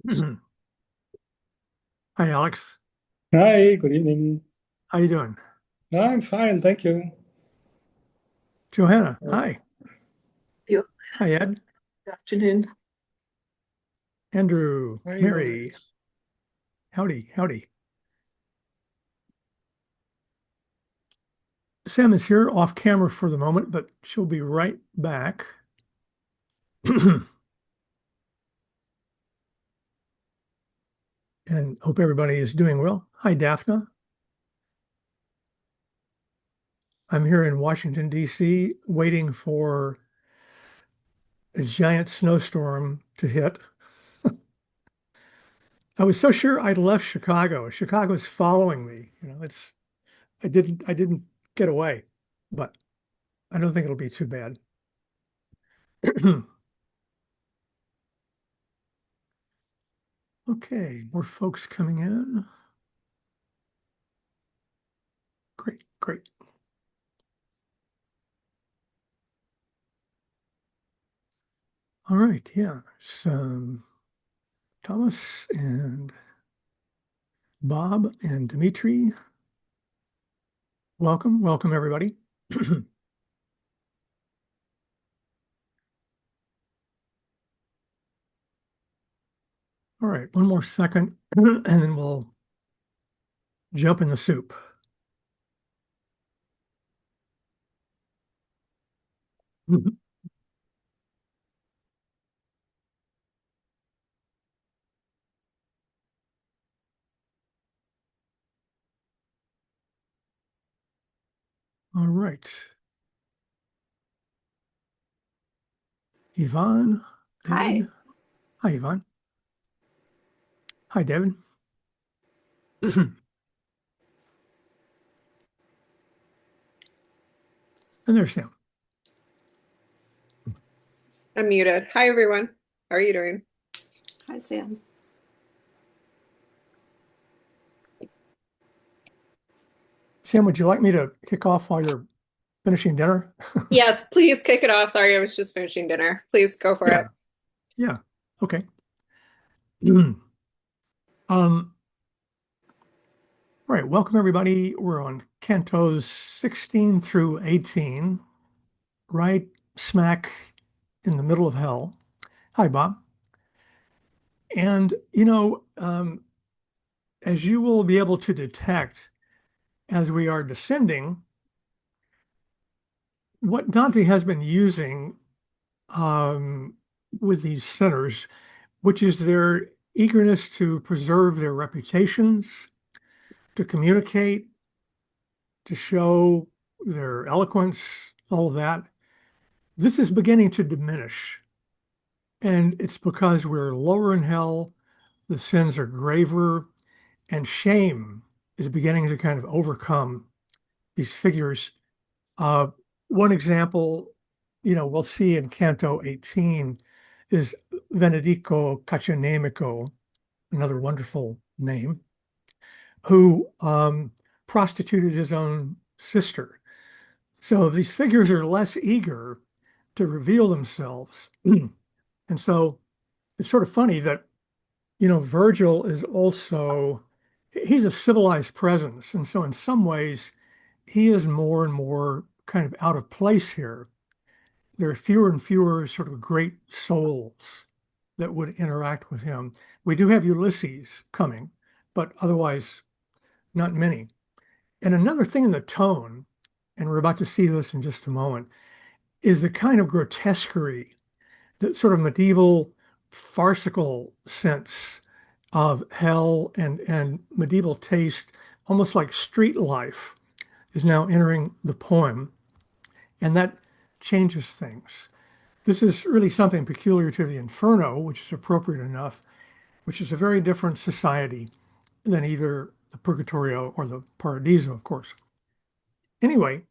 Hi, Alex. Hi, good evening. How you doing? I'm fine, thank you. Johanna. Uh, Hi. You. Hi, Ed. Good afternoon. Andrew. Hi, Robert. Mary. Howdy. Howdy. Sam is here off camera for the moment, but she'll be right back. And hope everybody is doing well. Hi, Daphne. I'm here in Washington, D.C., waiting for a giant snowstorm to hit. I was so sure I'd left Chicago. Chicago's following me. I didn't get away, but I don't think it'll be too bad. Okay, more folks coming in. Great, great. All right, yeah. Some Thomas and Bob and Dimitri. Welcome everybody. All right, one more second, and then we'll jump in the soup. All right. Yvonne, Hi. David. Hi, Yvonne. Hi, David. And there's Sam. I'm muted. Hi, everyone. How are you doing? Hi, Sam. Sam, would you like me to kick off while you're finishing dinner? Yes, please kick it off. Sorry, I was just finishing dinner. Please go for Yeah, it. yeah. Okay. Um, All right, welcome everybody. We're on cantos 16 through 18, right smack in the middle of hell. Hi, Bob. And, as you will be able to detect as we are descending, what Dante has been using with these sinners, which is their eagerness to preserve their reputations, to communicate, to show their eloquence, all of that. This is beginning to diminish. And it's because we're lower in hell, the sins are graver, and shame is beginning to kind of overcome these figures. Uh, One example, we'll see in Canto 18 is Venedico Caccianemico, another wonderful name, who prostituted his own sister. So these figures are less eager to reveal themselves. And so it's sort of funny that, Virgil is also, he's a civilized presence. And so in some ways, he is more and more kind of out of place here. There are fewer and fewer sort of great souls that would interact with him. We do have Ulysses coming, but otherwise, not many. And another thing in the tone, and we're about to see this in just a moment, is the kind of grotesquerie, the sort of medieval farcical sense of hell and medieval taste, almost like street life, is now entering the poem, and that changes things. This is really something peculiar to the Inferno, which is appropriate enough, which is a very different society than either the Purgatorio or the Paradiso, of course. Anyway,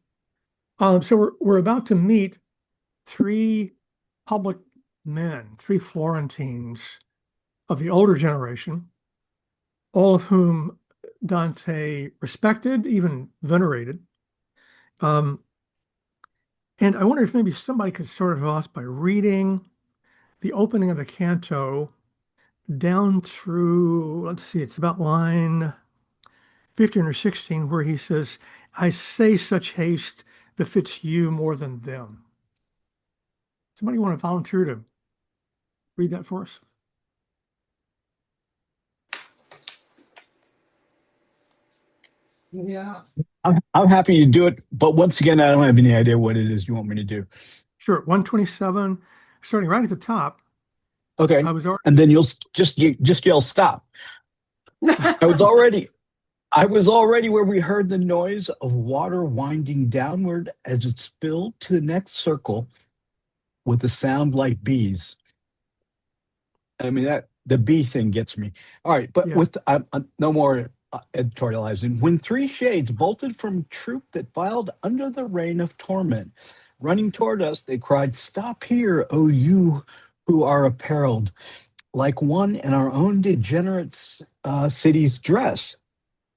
so we're about to meet three public men, three Florentines of the older generation, all of whom Dante respected, even venerated. Um, and I wonder if maybe somebody could start it off by reading the opening of the canto down through, let's see, it's about line 15 or 16, where he says, I say such haste befits you more than them. Somebody want to volunteer to read that for us? Yeah. I'm happy to do it, but once again, I don't have any idea what it is you want me to do. Sure, 127, starting right at the top. Okay, I was already, and then just yell stop. I was already I was already where we heard the noise of water winding downward as it spilled to the next circle with a sound like bees. I mean that the bee thing gets me. All right, but yeah, with no more editorializing. When three shades bolted from a troop that filed under the rain of torment, running toward us, they cried, "Stop here, O you who are apparelled like one in our own degenerate city's dress."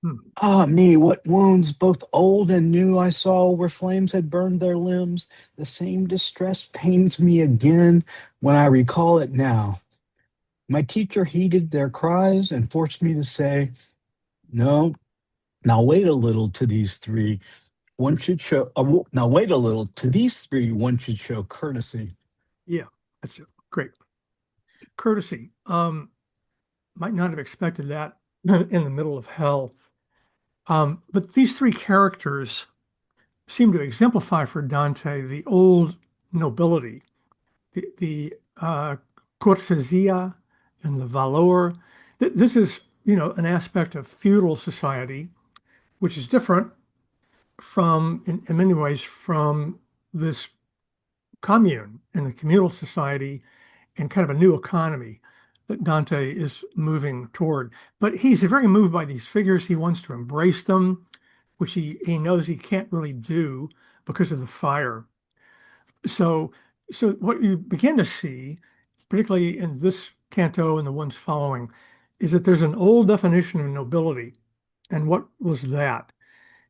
hmm, Ah, me, what wounds, both old and new, I saw where flames had burned their limbs. The same distress pains me again when I recall it now. My teacher heeded their cries and forced me to say, "No, now wait a little to these three. One should show, now wait a little to these three, one should show courtesy." yeah, that's it. Great. Courtesy. Might not have expected that in the middle of hell. But these three characters seem to exemplify for Dante the old nobility, the cortesia and the valor. This is, an aspect of feudal society, which is different from, in many ways, from this commune and the communal society and kind of a new economy that Dante is moving toward. But he's very moved by these figures. He wants to embrace them, which he knows he can't really do because of the fire. So, so what you begin to see, particularly in this canto and the ones following, is that there's an old definition of nobility. And what was that?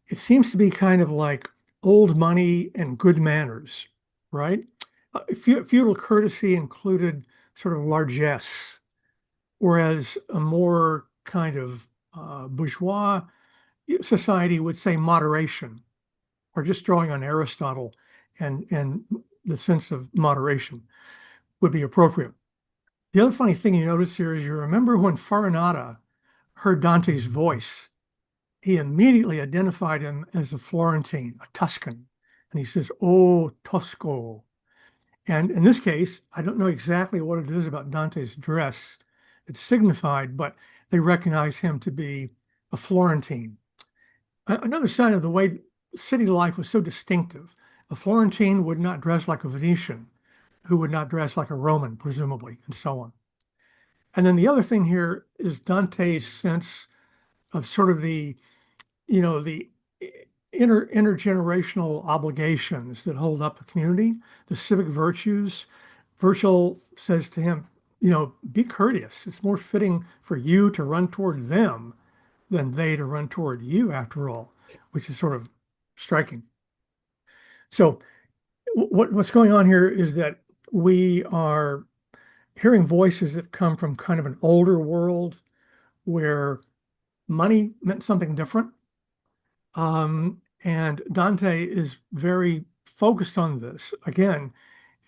It seems to be kind of like old money and good manners, right? Feudal courtesy included sort of largesse, whereas a more kind of bourgeois society would say moderation, or just drawing on Aristotle and the sense of moderation would be appropriate. The other funny thing you notice here is you remember when Farinata heard Dante's voice, he immediately identified him as a Florentine, a Tuscan. And he says, "Oh, Tosco." And in this case, I don't know exactly what it is about Dante's dress that signified, but they recognize him to be a Florentine. Another sign of the way city life was so distinctive. A Florentine would not dress like a Venetian, who would not dress like a Roman, presumably, and so on. And then the other thing here is Dante's sense of sort of the intergenerational obligations that hold up the community, the civic virtues. Virgil says to him, be courteous. It's more fitting for you to run toward them than they to run toward you, after all, which is sort of striking. So what's going on here is that we are hearing voices that come from kind of an older world where money meant something different. And Dante is very focused on this. Again,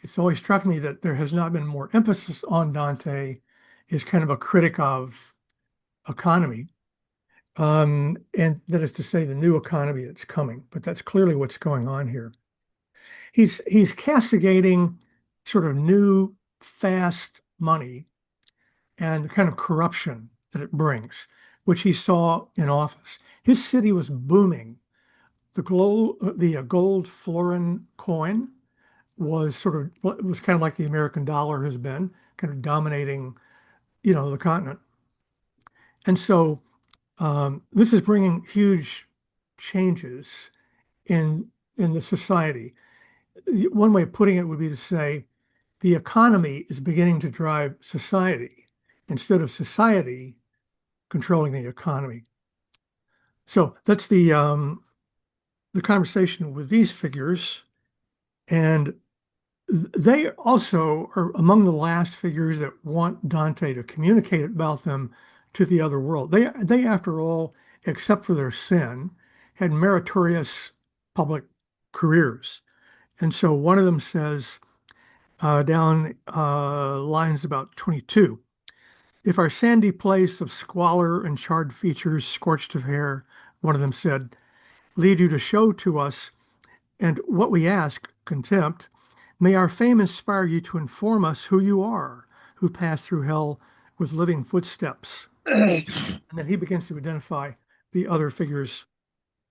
it's always struck me that there has not been more emphasis on Dante as kind of a critic of economy. And that is to say, the new economy that's coming. But that's clearly what's going on here. He's castigating sort of new, fast money and the kind of corruption that it brings, which he saw in office. His city was booming. The gold florin coin was kind of like the American dollar has been, kind of dominating, the continent. And so this is bringing huge changes in the society. One way of putting it would be to say the economy is beginning to drive society instead of society controlling the economy. So that's the conversation with these figures. And They also are among the last figures that want Dante to communicate about them to the other world. They, after all, except for their sin, had meritorious public careers. And so one of them says, down lines about 22, if our sandy place of squalor and charred features, scorched of hair, one of them said, lead you to show to us, and what we ask, contempt, may our fame inspire you to inform us who you are, who passed through hell with living footsteps. And then he begins to identify the other figures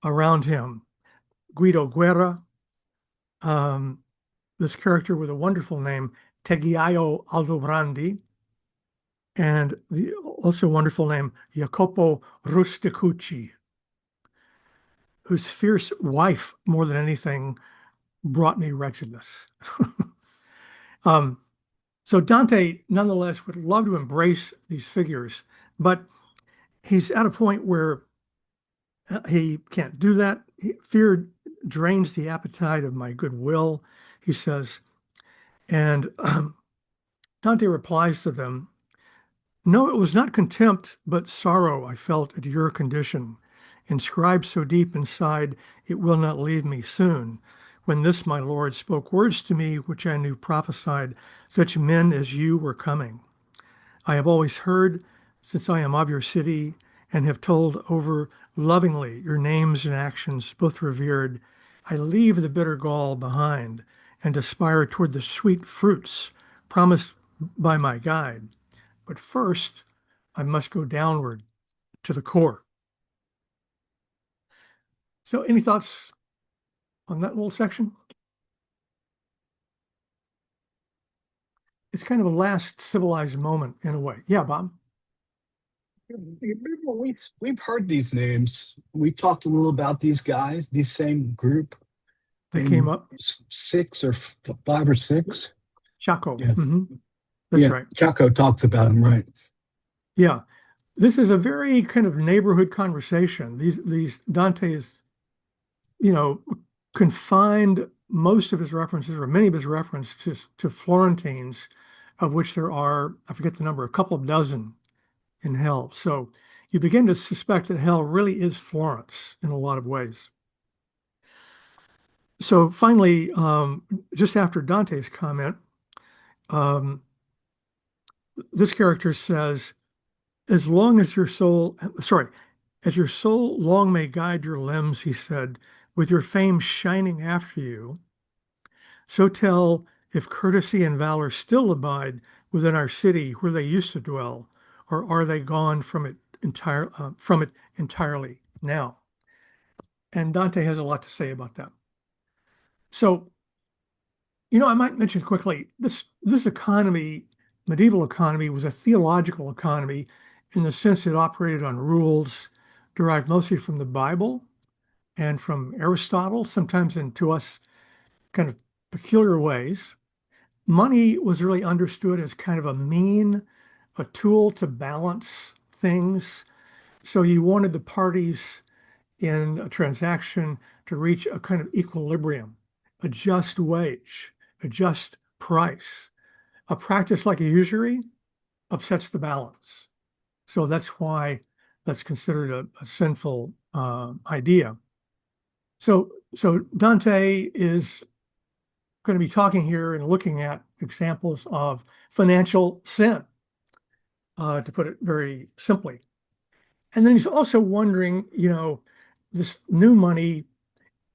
around him. Guido Guerra, this character with a wonderful name, Tegiaio Aldobrandi, and the also wonderful name, Jacopo Rusticucci, whose fierce wife, more than anything, brought me wretchedness. So Dante, nonetheless, would love to embrace these figures, but he's at a point where he can't do that. Fear drains the appetite of my goodwill, he says. And Dante replies to them, no, it was not contempt, but sorrow I felt at your condition, inscribed so deep inside, it will not leave me soon. When this, my Lord, spoke words to me which I knew prophesied, such men as you were coming. I have always heard, since I am of your city, and have told over lovingly your names and actions, both revered. I leave the bitter gall behind and aspire toward the sweet fruits promised by my guide. But first, I must go downward to the core. So, any thoughts on that little section? It's kind of a last civilized moment in a way. Yeah, Bob. We've heard these names. We talked a little about these guys, these same group. They came up. Five or six. Chaco. Yeah. That's yeah, right. Chaco talks about him, right? Yeah. This is a very kind of neighborhood conversation. These Dante is, confined most of his references or many of his references to Florentines, of which there are, I forget the number, a couple of dozen in hell. So you begin to suspect that hell really is Florence in a lot of ways. So finally, just after Dante's comment, this character says, as long as your soul, sorry, as your soul long may guide your limbs, he said, with your fame shining after you, so tell if courtesy and valor still abide within our city where they used to dwell, or are they gone from it entirely now? And Dante has a lot to say about that. So, I might mention quickly, this economy, medieval economy, was a theological economy in the sense it operated on rules derived mostly from the Bible and from Aristotle, sometimes in, to us, kind of peculiar ways. Money was really understood as kind of a tool to balance things. So you wanted the parties in a transaction to reach a kind of equilibrium, a just wage, a just price. A practice like a usury upsets the balance. So that's why that's considered a sinful idea. So Dante is going to be talking here and looking at examples of financial sin, to put it very simply. And then he's also wondering, this new money,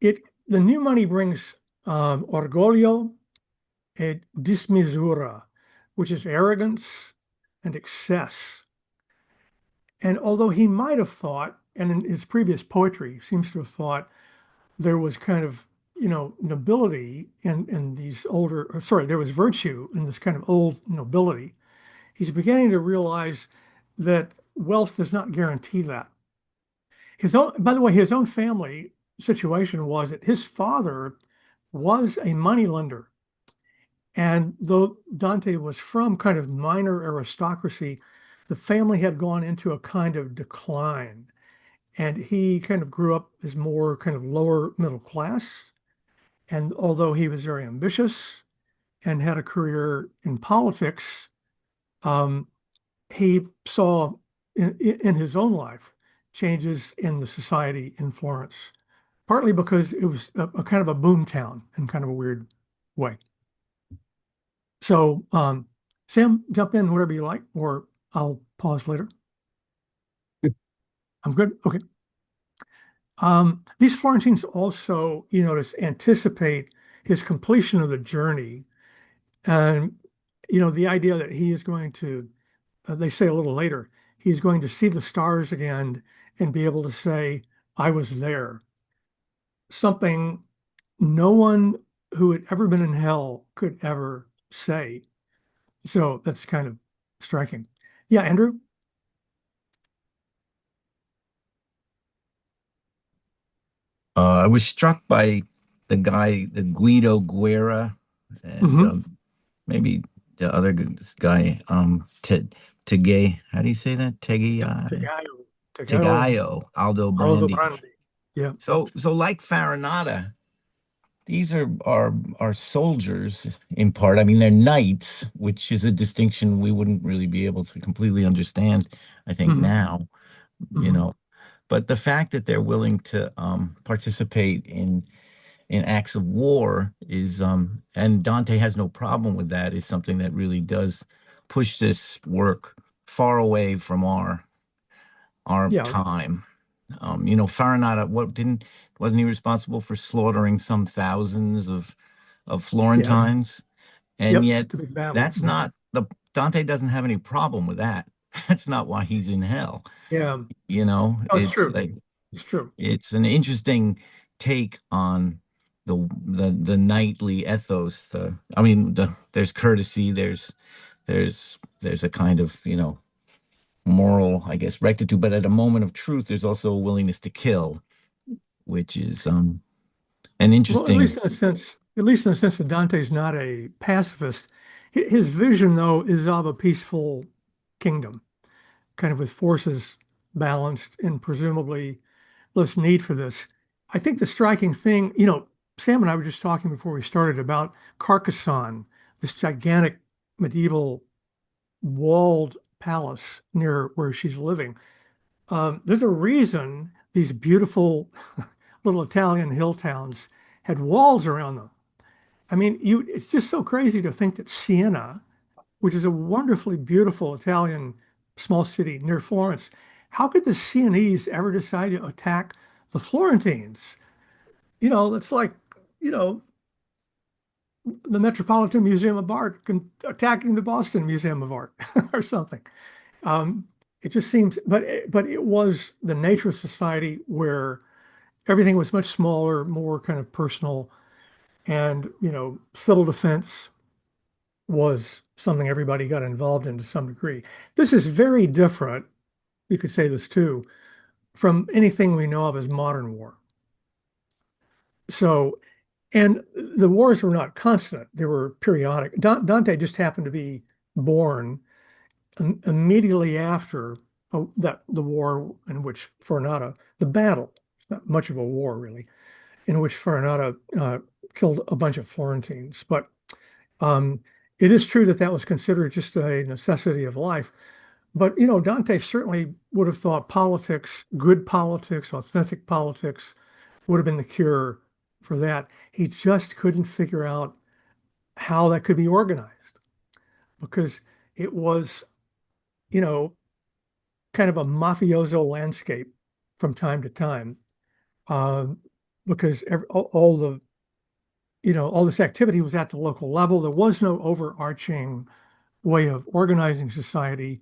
the new money brings orgoglio et dismisura, which is arrogance and excess. And although he might have thought, and in his previous poetry seems to have thought there was kind of, nobility in these older, or sorry, there was virtue in this kind of old nobility. He's beginning to realize that wealth does not guarantee that. By the way, his own family situation was that his father was a moneylender. And though Dante was from kind of minor aristocracy, the family had gone into a kind of decline. And he kind of grew up as more kind of lower middle class. And although he was very ambitious and had a career in politics, um, he saw in his own life changes in the society in Florence, partly because it was a kind of a boom town in kind of a weird way. So, Sam, jump in whatever you like, or I'll pause later. I'm good. Okay. These Florentines also, you notice, anticipate his completion of the journey. And, the idea that he is going to, they say a little later, he's going to see the stars again and be able to say, I was there. Something no one who had ever been in hell could ever say. So that's kind of striking. Yeah, Andrew? I was struck by the guy, the Guido Guerra, and Hmm. maybe the other guy, Tegay. How do you say that? Tegay, Tegayo, Tegayo, Tegayo, Aldo Aldo Brandi. Brandi. Yeah, So like Farinata, these are soldiers in part. I mean, they're knights, which is a distinction we wouldn't really be able to completely understand, I think, hmm, now, you hmm, know. But the fact that they're willing to participate in acts of war is and Dante has no problem with that, is something that really does push this work far away from our yeah, time. Farinata, wasn't he responsible for slaughtering some thousands of yes, Florentines? And yep. yet It's a big battle. that's not the Dante doesn't have any problem with that. That's not why he's in hell. Yeah, no, it's It's true. like It's true. it's an interesting take on the knightly ethos. There's courtesy, there's a kind of, moral, I guess, rectitude, but at a moment of truth, there's also a willingness to kill, which is an Well, at interesting. least in a sense, that Dante's not a pacifist. His vision, though, is of a peaceful kingdom, kind of with forces balanced and presumably less need for this. I think the striking thing, Sam and I were just talking before we started about Carcassonne, this gigantic medieval walled palace near where she's living. There's a reason these beautiful little Italian hill towns had walls around them. I mean, it's just so crazy to think that Siena, which is a wonderfully beautiful Italian small city near Florence, how could the Sienese ever decide to attack the Florentines? It's like, you know, the Metropolitan Museum of Art attacking the Boston Museum of Art or something. Um, it just seems, but it was the nature of society where everything was much smaller, more kind of personal, and civil defense was something everybody got involved in to some degree. This is very different, you could say this too, from anything we know of as modern war. So, and the wars were not constant, they were periodic. Dante just happened to be born immediately after the war in which Farinata, the battle, not much of a war really, in which Farinata killed a bunch of Florentines. But um, it is true that that was considered just a necessity of life. But Dante certainly would have thought politics, good politics, authentic politics, would have been the cure for that. He just couldn't figure out how that could be organized because it was, you know, kind of a mafioso landscape from time to time, um, because all the, all this activity was at the local level. There was no overarching way of organizing society.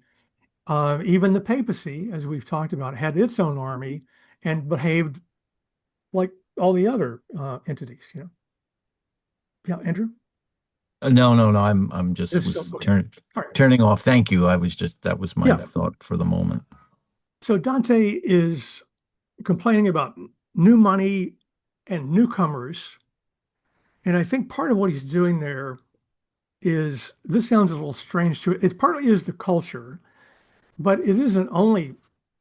Even the papacy, as we've talked about, had its own army and behaved like all the other entities. Yeah, Andrew. No, no, no. I'm just This was okay. All right. turning off. Thank you. I was just that was my Yeah. thought for the moment. So Dante is complaining about new money and newcomers. And I think part of what he's doing there is this sounds a little strange to it. It partly is the culture, but it isn't only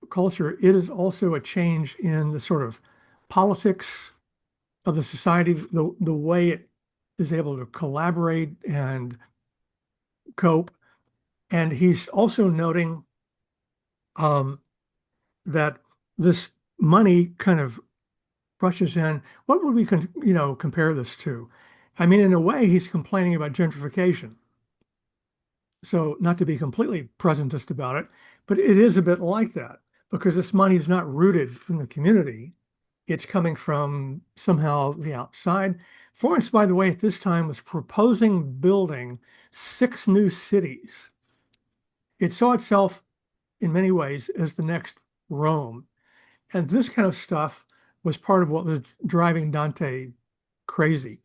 culture, it is also a change in the sort of politics of the society, the way it is able to collaborate and cope. And he's also noting that this money kind of rushes in. What would we compare this to? I mean, in a way, he's complaining about gentrification. So not to be completely presentist about it, but it is a bit like that because this money is not rooted in the community. It's coming from somehow the outside. Florence, by the way, at this time was proposing building 6 new cities. It saw itself in many ways as the next Rome. And this kind of stuff was part of what was driving Dante crazy.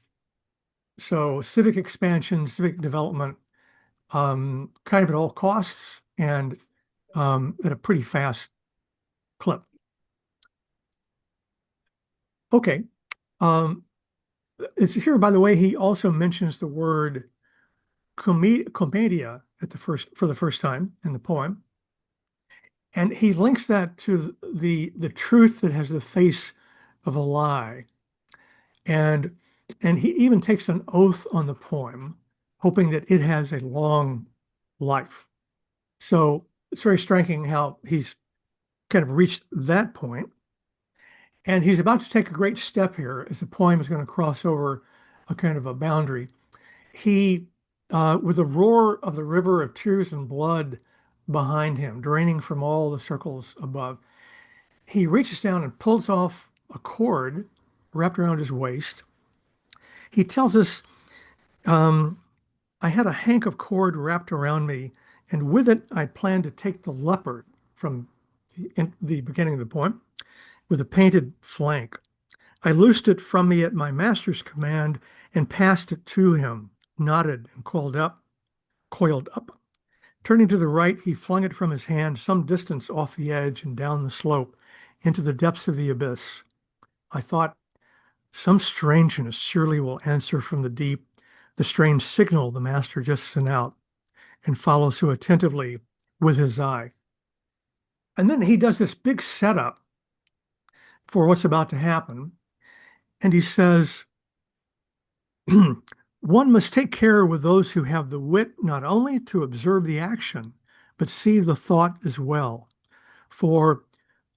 So civic expansion, civic development, kind of at all costs and at a pretty fast clip. Okay. It's here, by the way, he also mentions the word commedia for the first time in the poem. And he links that to the truth that has the face of a lie. And he even takes an oath on the poem, hoping that it has a long life. So it's very striking how he's kind of reached that point. And he's about to take a great step here as the poem is going to cross over a kind of a boundary. He, with the roar of the river of tears and blood behind him, draining from all the circles above, he reaches down and pulls off a cord wrapped around his waist. He tells us, I had a hank of cord wrapped around me, and with it I planned to take the leopard from the beginning of the poem with a painted flank. I loosed it from me at my master's command and passed it to him, nodded and coiled up. Turning to the right, he flung it from his hand some distance off the edge and down the slope into the depths of the abyss. I thought, some strangeness surely will answer from the deep the strange signal the master just sent out and follow so attentively with his eye. And then he does this big setup for what's about to happen. And he says, one must take care with those who have the wit not only to observe the action, but see the thought as well. For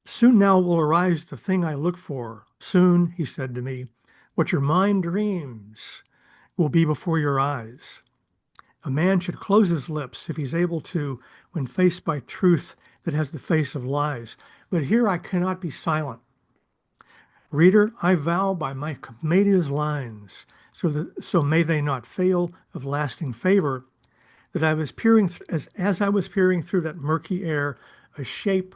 soon now will arise the thing I look for. Soon, he said to me, what your mind dreams will be before your eyes. A man should close his lips if he's able to when faced by truth that has the face of lies. But here I cannot be silent. Reader, I vow by my Commedia's lines, so may they not fail of lasting favor, that I was peering as I was peering through that murky air, a shape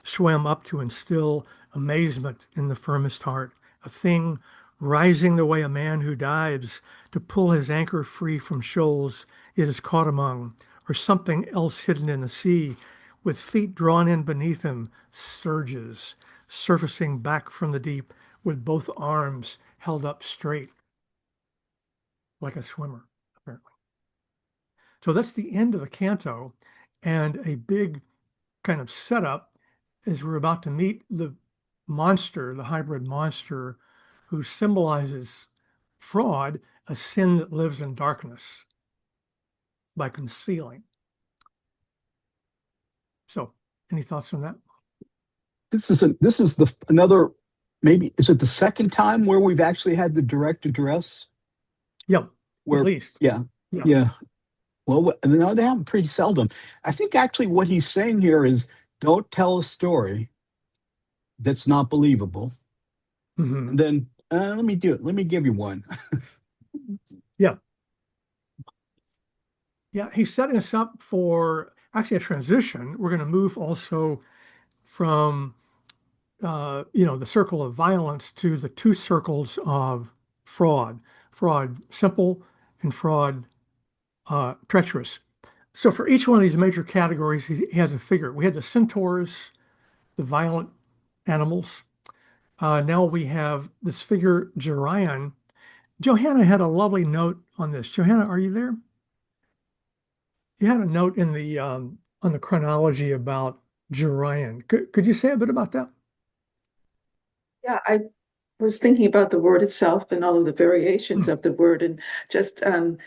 swam up to instill amazement in the firmest heart, a thing rising the way a man who dives to pull his anchor free from shoals it is caught among, or something else hidden in the sea, with feet drawn in beneath him, surges, surfacing back from the deep with both arms held up straight, like a swimmer, apparently. So that's the end of the canto, and a big kind of setup as we're about to meet the monster, the hybrid monster, who symbolizes fraud, a sin that lives in darkness by concealing. So, any thoughts on that? This is the another, maybe is it the second time where we've actually had the direct address? Yep, Where, at least. yeah. Well, no, they happen pretty seldom. I think actually what he's saying here is, don't tell a story that's not believable. Mm-hmm. And then let me do it. Let me give you one. Yeah, he's setting us up for actually a transition. We're going to move also from the circle of violence to the 2 circles of fraud simple and fraud treacherous. So for each one of these major categories, he has a figure. We had the centaurs, the violent animals. Now we have this figure, Gerion. Johanna had a lovely note on this. Johanna, are you there? You had a note in the on the chronology about Gerion. Could you say a bit about that? Yeah, I was thinking about the word itself and all of the variations Hmm. of the word, and just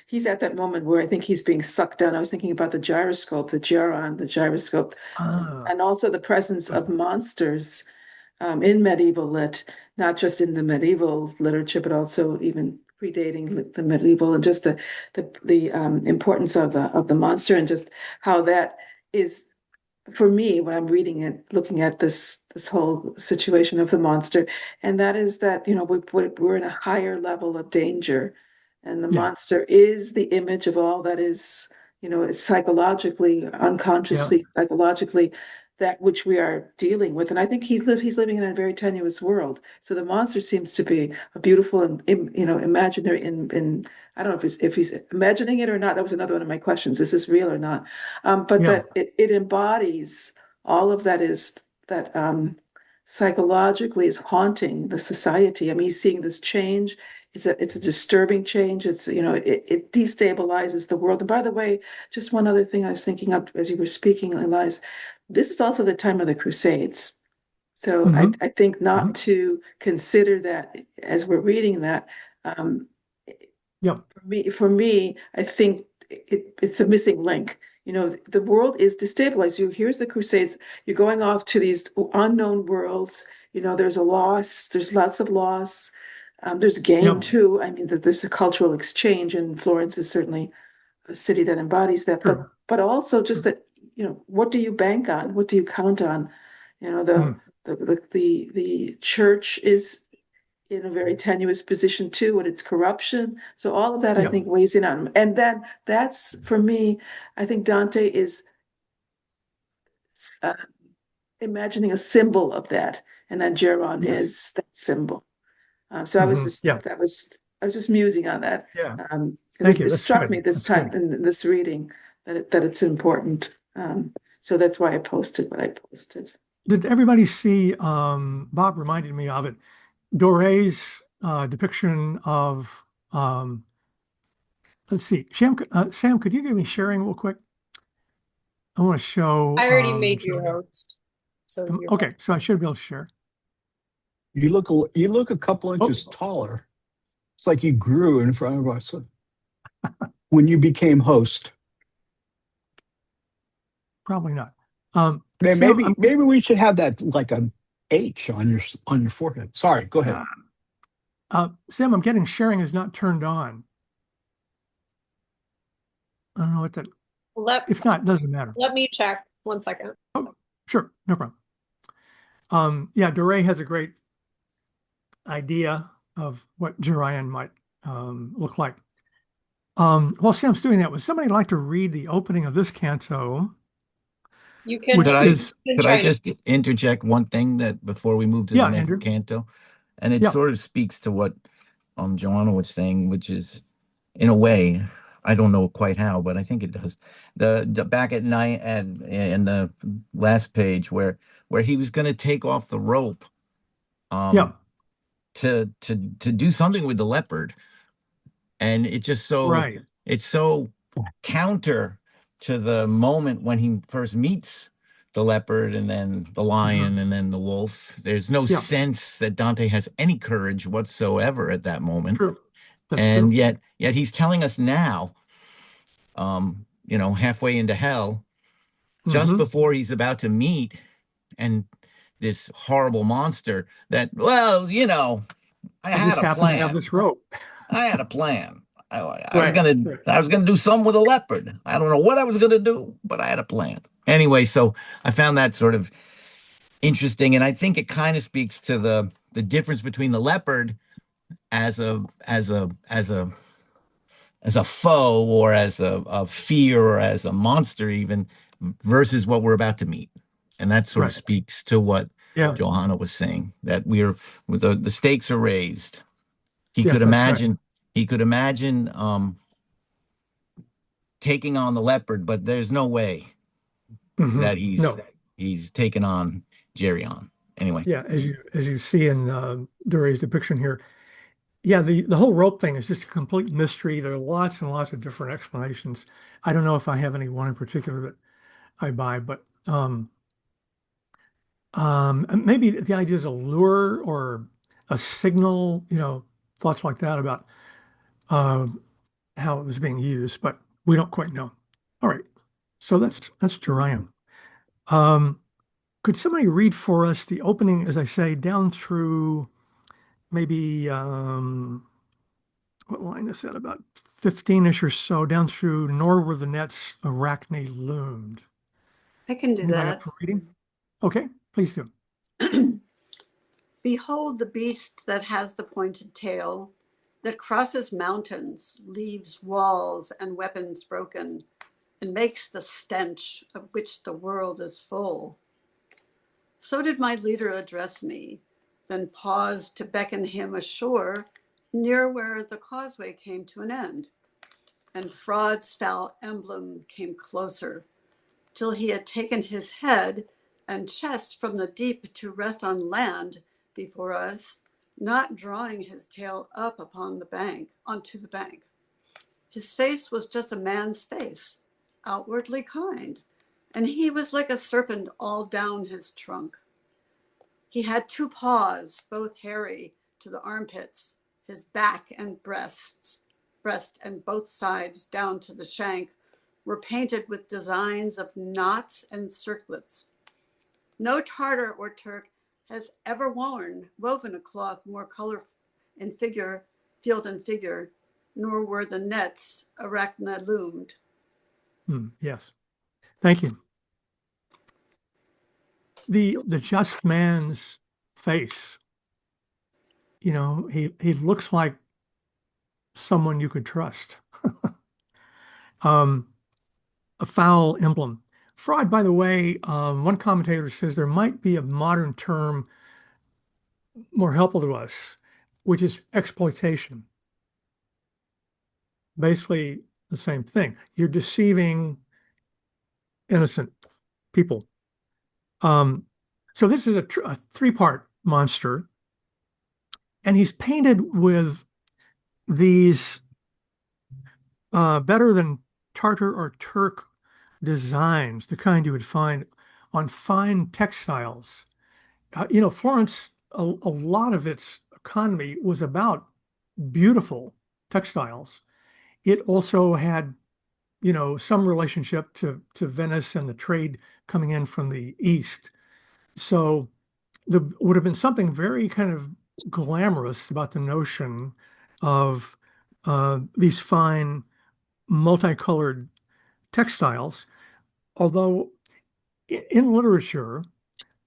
he's at that moment where I think he's being sucked down. I was thinking about the gyroscope, the gyron, the gyroscope, Ah, and also the presence of monsters in medieval lit, not just in the medieval literature, but also even predating the medieval, and just the importance of the monster, and just how that is for me when I'm reading it, looking at this whole situation of the monster, and that is that we're in a higher level of danger, and the yeah, monster is the image of all that is, it's psychologically, yeah, unconsciously, psychologically, that which we are dealing with. And I think he's living in a very tenuous world. So the monster seems to be a beautiful and imaginary in I don't know if he's imagining it or not. That was another one of my questions. Is this real or not? But yeah. that it embodies all of that is that psychologically is haunting the society. I mean, he's seeing this change. It's a disturbing change. It destabilizes the world. And by the way, just one other thing I was thinking of as you were speaking, Elias, this is also the time of the Crusades. So Hmm. I think Hmm. not to consider that as we're reading that. Um, Yep. for me, I think it's a missing link. The world is destabilized. Here's the Crusades. You're going off to these unknown worlds. There's a loss. There's lots of loss. There's gain Yep. too. I mean, that there's a cultural exchange, and Florence is certainly a city that embodies that. But True. but also just True. that, what do you bank on? What do you count on? You know, the Mm. the church is in a very tenuous position too, with its corruption. So all of that, I Yep. think, weighs in on him. And then that's for me, I think Dante is uh, imagining a symbol of that, and then Geron Yes. is that symbol. So Hmm. Yeah. I was just musing on that, Yeah. because Thank you. it That's struck me good. this That's time good. in this reading that it's important. So that's why I posted what I posted. Did everybody see, Bob reminded me of it, Dore's depiction of, let's see, Sam, could you give me sharing real quick? I want to show, I already made you Julia. host, so you're welcome. Okay, so I should be able to share. You look a couple inches Oh, taller. It's like you grew in front of us when you became host. probably not. Sam, Maybe we should have that like a H on your forehead. Sorry, go ahead. Sam, I'm getting sharing is not turned on. I don't know what that, Let if not, it doesn't matter. let me check 1 second. Oh, sure, no problem. Yeah, Dore has a great idea of what Jerian might look like. While Sam's doing that, would somebody like to read the opening of this canto, You can which Could I is, could I try. just interject one thing that before we move to the yeah, next Andrew. canto? And it Yeah, sort of speaks to what Joanna was saying, which is in a way, I don't know quite how, but I think it does. The back at night and in the last page where he was going to take off the rope yeah, um to do something with the leopard, and right. it's so counter to the moment when he first meets the leopard and then the Hmm. lion and then the wolf. There's no Yeah, sense that Dante has any courage whatsoever at that moment. true. That's And true. yet he's telling us now, halfway into hell, just Hmm. before he's about to meet and this horrible monster that, well, I I had just a happen to have plan. this rope. I had a plan. Right. Right. I was gonna do something with a leopard. I don't know what I was gonna do, but I had a plan. Anyway, so I found that sort of interesting, and I think it kind of speaks to the difference between the leopard as a foe or as a fear or as a monster even versus what we're about to meet. And that sort of Right. speaks to what Yeah. Johanna was saying, that the stakes are raised. He could Yes, that's right. imagine taking on the leopard, but there's no way Hmm. that No. he's taken on Geryon. Anyway, Yeah, as you see in Dury's depiction here, yeah, the whole rope thing is just a complete mystery. There are lots and lots of different explanations. I don't know if I have any one in particular that I buy, but maybe the idea is a lure or a signal, thoughts like that about uh, how it was being used, but we don't quite know. All right, so that's Jeriam. Um, could somebody read for us the opening, as I say, down through maybe what line is that? About 15-ish or so, down through nor were the nets Arachne loomed. I can do Anybody up that. for reading? Okay, please do. Behold the beast that has the pointed tail, that crosses mountains, leaves walls and weapons broken, and makes the stench of which the world is full. So did my leader address me, then paused to beckon him ashore near where the causeway came to an end, and fraud's foul emblem came closer, till he had taken his head and chest from the deep to rest on land before us, not drawing his tail up upon the bank, onto the bank. His face was just a man's face, outwardly kind, and he was like a serpent all down his trunk. He had two paws, both hairy to the armpits, his back and breast and both sides down to the shank were painted with designs of knots and circlets. No Tartar or Turk has ever woven a cloth more colorful in figure, field and figure, nor were the nets Arachne loomed. Yes, thank you. The just man's face, he looks like someone you could trust. A foul emblem. Fraud, by the way, one commentator says there might be a modern term more helpful to us, which is exploitation. Basically the same thing. You're deceiving innocent people. So this is a three-part monster, and he's painted with these better than Tartar or Turk designs, the kind you would find on fine textiles. Florence, a lot of its economy was about beautiful textiles. It also had, some relationship to Venice and the trade coming in from the east. So there would have been something very kind of glamorous about the notion of these fine multicolored textiles. Although in literature,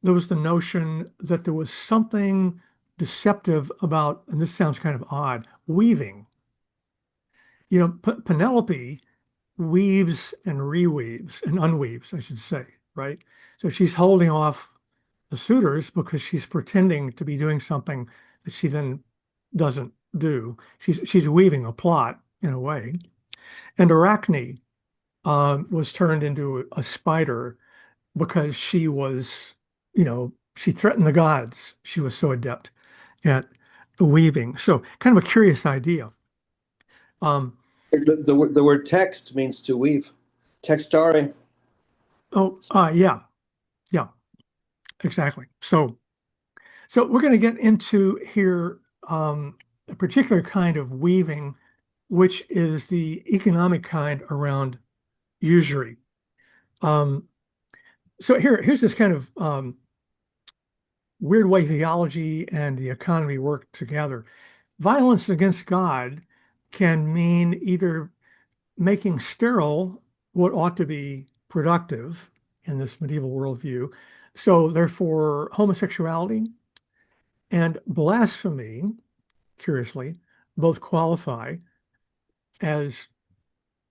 there was the notion that there was something deceptive about, and this sounds kind of odd, weaving. Penelope weaves and reweaves and unweaves, I should say, right? So she's holding off the suitors because she's pretending to be doing something that she then doesn't do. She's weaving a plot in a way. And Arachne was turned into a spider because she threatened the gods. She was so adept at weaving. So kind of a curious idea. The word text means to weave. Textare. Yeah, exactly. So we're going to get into here a particular kind of weaving, which is the economic kind around usury. So here's this kind of weird way theology and the economy work together. Violence against God can mean either making sterile what ought to be productive in this medieval worldview. So therefore, homosexuality and blasphemy, curiously, both qualify as,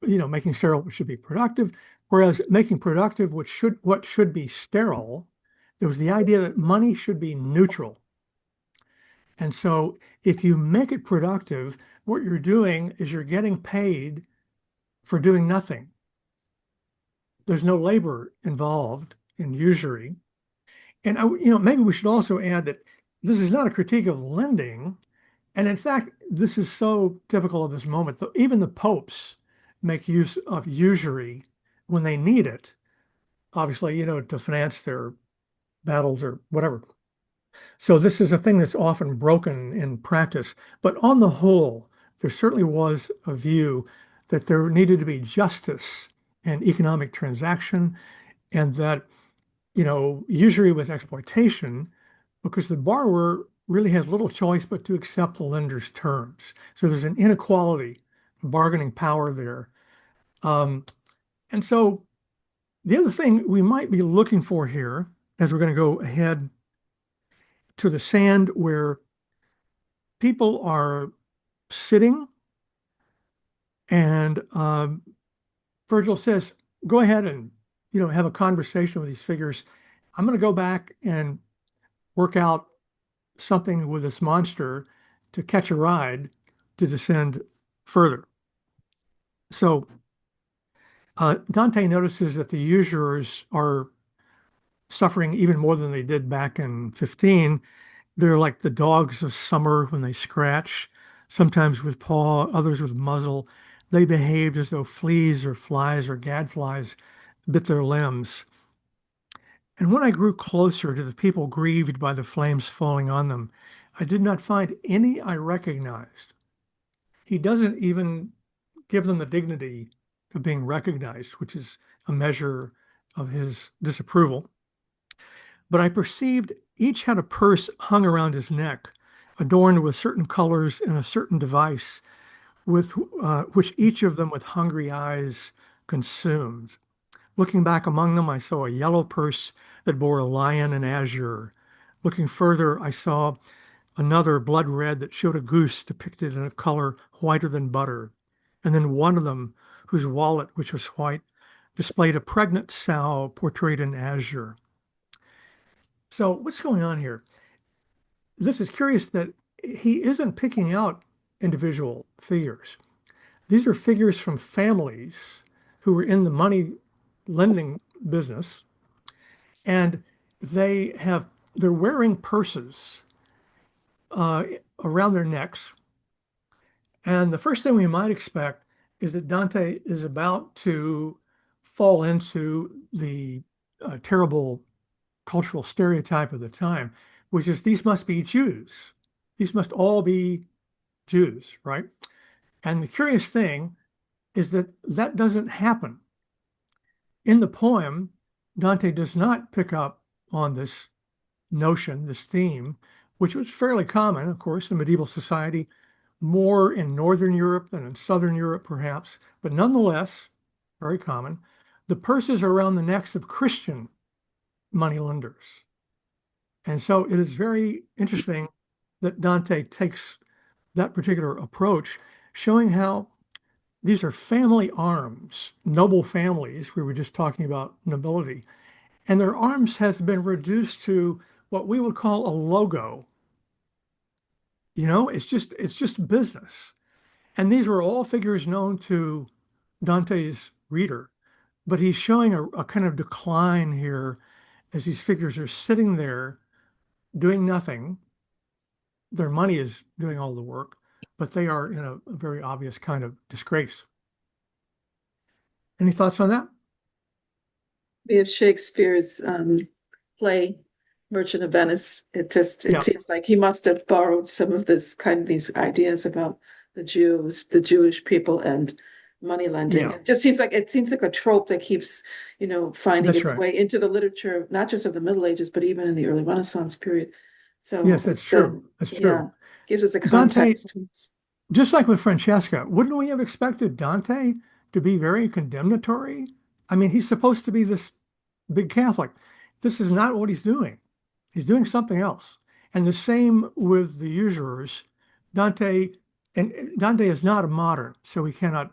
making sterile what should be productive, whereas making productive what should be sterile, there was the idea that money should be neutral. And so if you make it productive, what you're doing is you're getting paid for doing nothing. There's no labor involved in usury. And maybe we should also add that this is not a critique of lending. And in fact, this is so typical of this moment. Even the popes make use of usury when they need it, obviously, to finance their battles or whatever. So this is a thing that's often broken in practice. But on the whole, there certainly was a view that there needed to be justice and economic transaction, and that, usury was exploitation because the borrower really has little choice but to accept the lender's terms. So there's an inequality, bargaining power there. And so the other thing we might be looking for here, as we're going to go ahead to the sand where people are sitting, and Virgil says, go ahead and have a conversation with these figures. I'm going to go back and work out something with this monster to catch a ride to descend further. So Dante notices that the usurers are suffering even more than they did back in 15. They're like the dogs of summer when they scratch, sometimes with paw, others with muzzle. They behaved as though fleas or flies or gadflies bit their limbs. And when I grew closer to the people grieved by the flames falling on them, I did not find any I recognized. He doesn't even give them the dignity of being recognized, which is a measure of his disapproval. But I perceived each had a purse hung around his neck, adorned with certain colors and a certain device, with which each of them with hungry eyes consumed. Looking back among them, I saw a yellow purse that bore a lion in azure. Looking further, I saw another blood red that showed a goose depicted in a color whiter than butter. And then one of them, whose wallet, which was white, displayed a pregnant sow portrayed in azure. So what's going on here? This is curious that he isn't picking out individual figures. These are figures from families who were in the money lending business, and they're wearing purses around their necks. And the first thing we might expect is that Dante is about to fall into the terrible cultural stereotype of the time, which is these must be Jews. These must all be Jews, right? And the curious thing is that that doesn't happen. In the poem, Dante does not pick up on this notion, this theme, which was fairly common, of course, in medieval society, more in Northern Europe than in Southern Europe, perhaps, but nonetheless, very common. The purses are around the necks of Christian moneylenders. And so it is very interesting that Dante takes that particular approach, showing how these are family arms, noble families. We were just talking about nobility. And their arms has been reduced to what we would call a logo. It's just business. And these were all figures known to Dante's reader, but he's showing a kind of decline here as these figures are sitting there doing nothing. Their money is doing all the work, but they are in a very obvious kind of disgrace. Any thoughts on that? We have Shakespeare's play, Merchant of Venice. It Yeah, seems like he must have borrowed some of these ideas about the Jews, the Jewish people, and money lending. yeah, It seems like a trope that keeps, finding that's its right. way into the literature, not just of the Middle Ages, but even in the early Renaissance period. So Yes, that's it's true. That's yeah, true. gives us a Dante, context. just like with Francesca, wouldn't we have expected Dante to be very condemnatory? I mean, he's supposed to be this big Catholic. This is not what he's doing. He's doing something else. And the same with the usurers. Dante, and Dante is not a modern, so we cannot,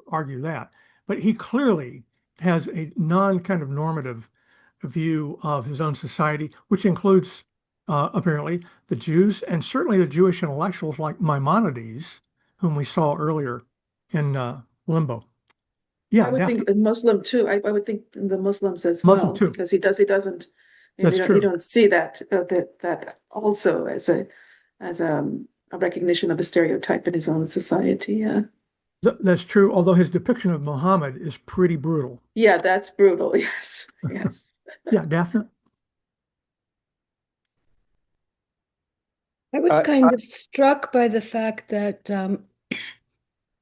argue that. But he clearly has a non kind of normative view of his own society, which includes apparently the Jews and certainly the Jewish intellectuals like Maimonides, whom we saw earlier in Limbo. I Yeah, would Daphne, think a Muslim too. I would think the Muslims as Muslim well, too. because he doesn't, That's you true. don't see that also as a recognition of a stereotype in his own society. Yeah. That's true, although his depiction of Muhammad is pretty brutal. Yeah, that's brutal. Yes. Yes. Yeah, Daphne? I was I, kind of struck by the fact that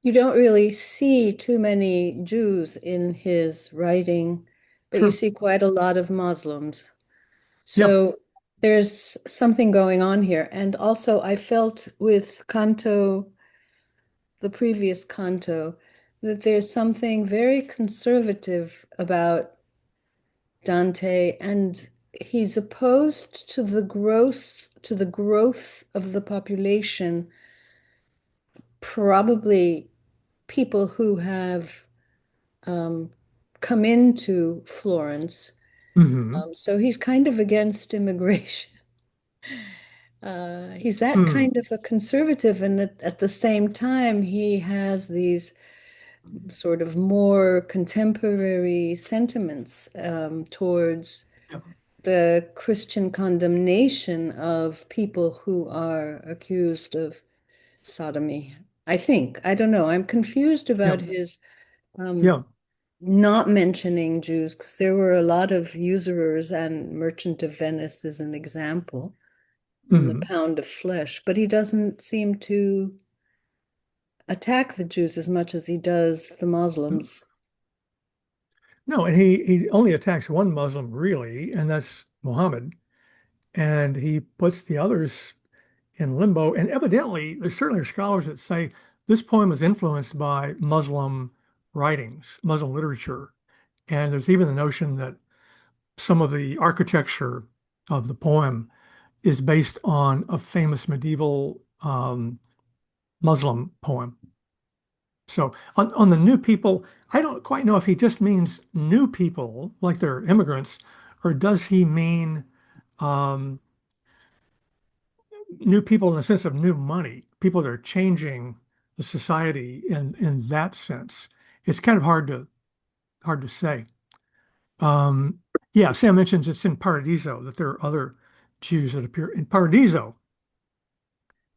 you don't really see too many Jews in his writing, but you True. see quite a lot of Muslims. Yeah. So there's something going on here. And also, I felt with Canto, the previous Canto, that there's something very conservative about Dante, and he's opposed to the growth of the population, probably people who have um, come into Florence. Hmm. So he's kind of against immigration. He's that Mm. kind of a conservative, and at the same time, he has these sort of more contemporary sentiments towards Yeah. the Christian condemnation of people who are accused of sodomy. I think. I don't know. I'm confused Yeah. about his um, Yeah. not mentioning Jews because there were a lot of usurers, and Merchant of Venice is an example in The Hmm. Pound of Flesh, but he doesn't seem to attack the Jews as much as he does the Muslims. No, and he only attacks one Muslim really, and that's Muhammad. And he puts the others in limbo. And evidently, there certainly are scholars that say this poem is influenced by Muslim writings, Muslim literature. And there's even the notion that some of the architecture of the poem is based on a famous medieval Muslim poem. So on the new people, I don't quite know if he just means new people, like they're immigrants, or does he mean um, new people in the sense of new money, people that are changing the society in that sense. It's kind of hard to say. Um, yeah, Sam mentions it's in Paradiso that there are other Jews that appear in Paradiso.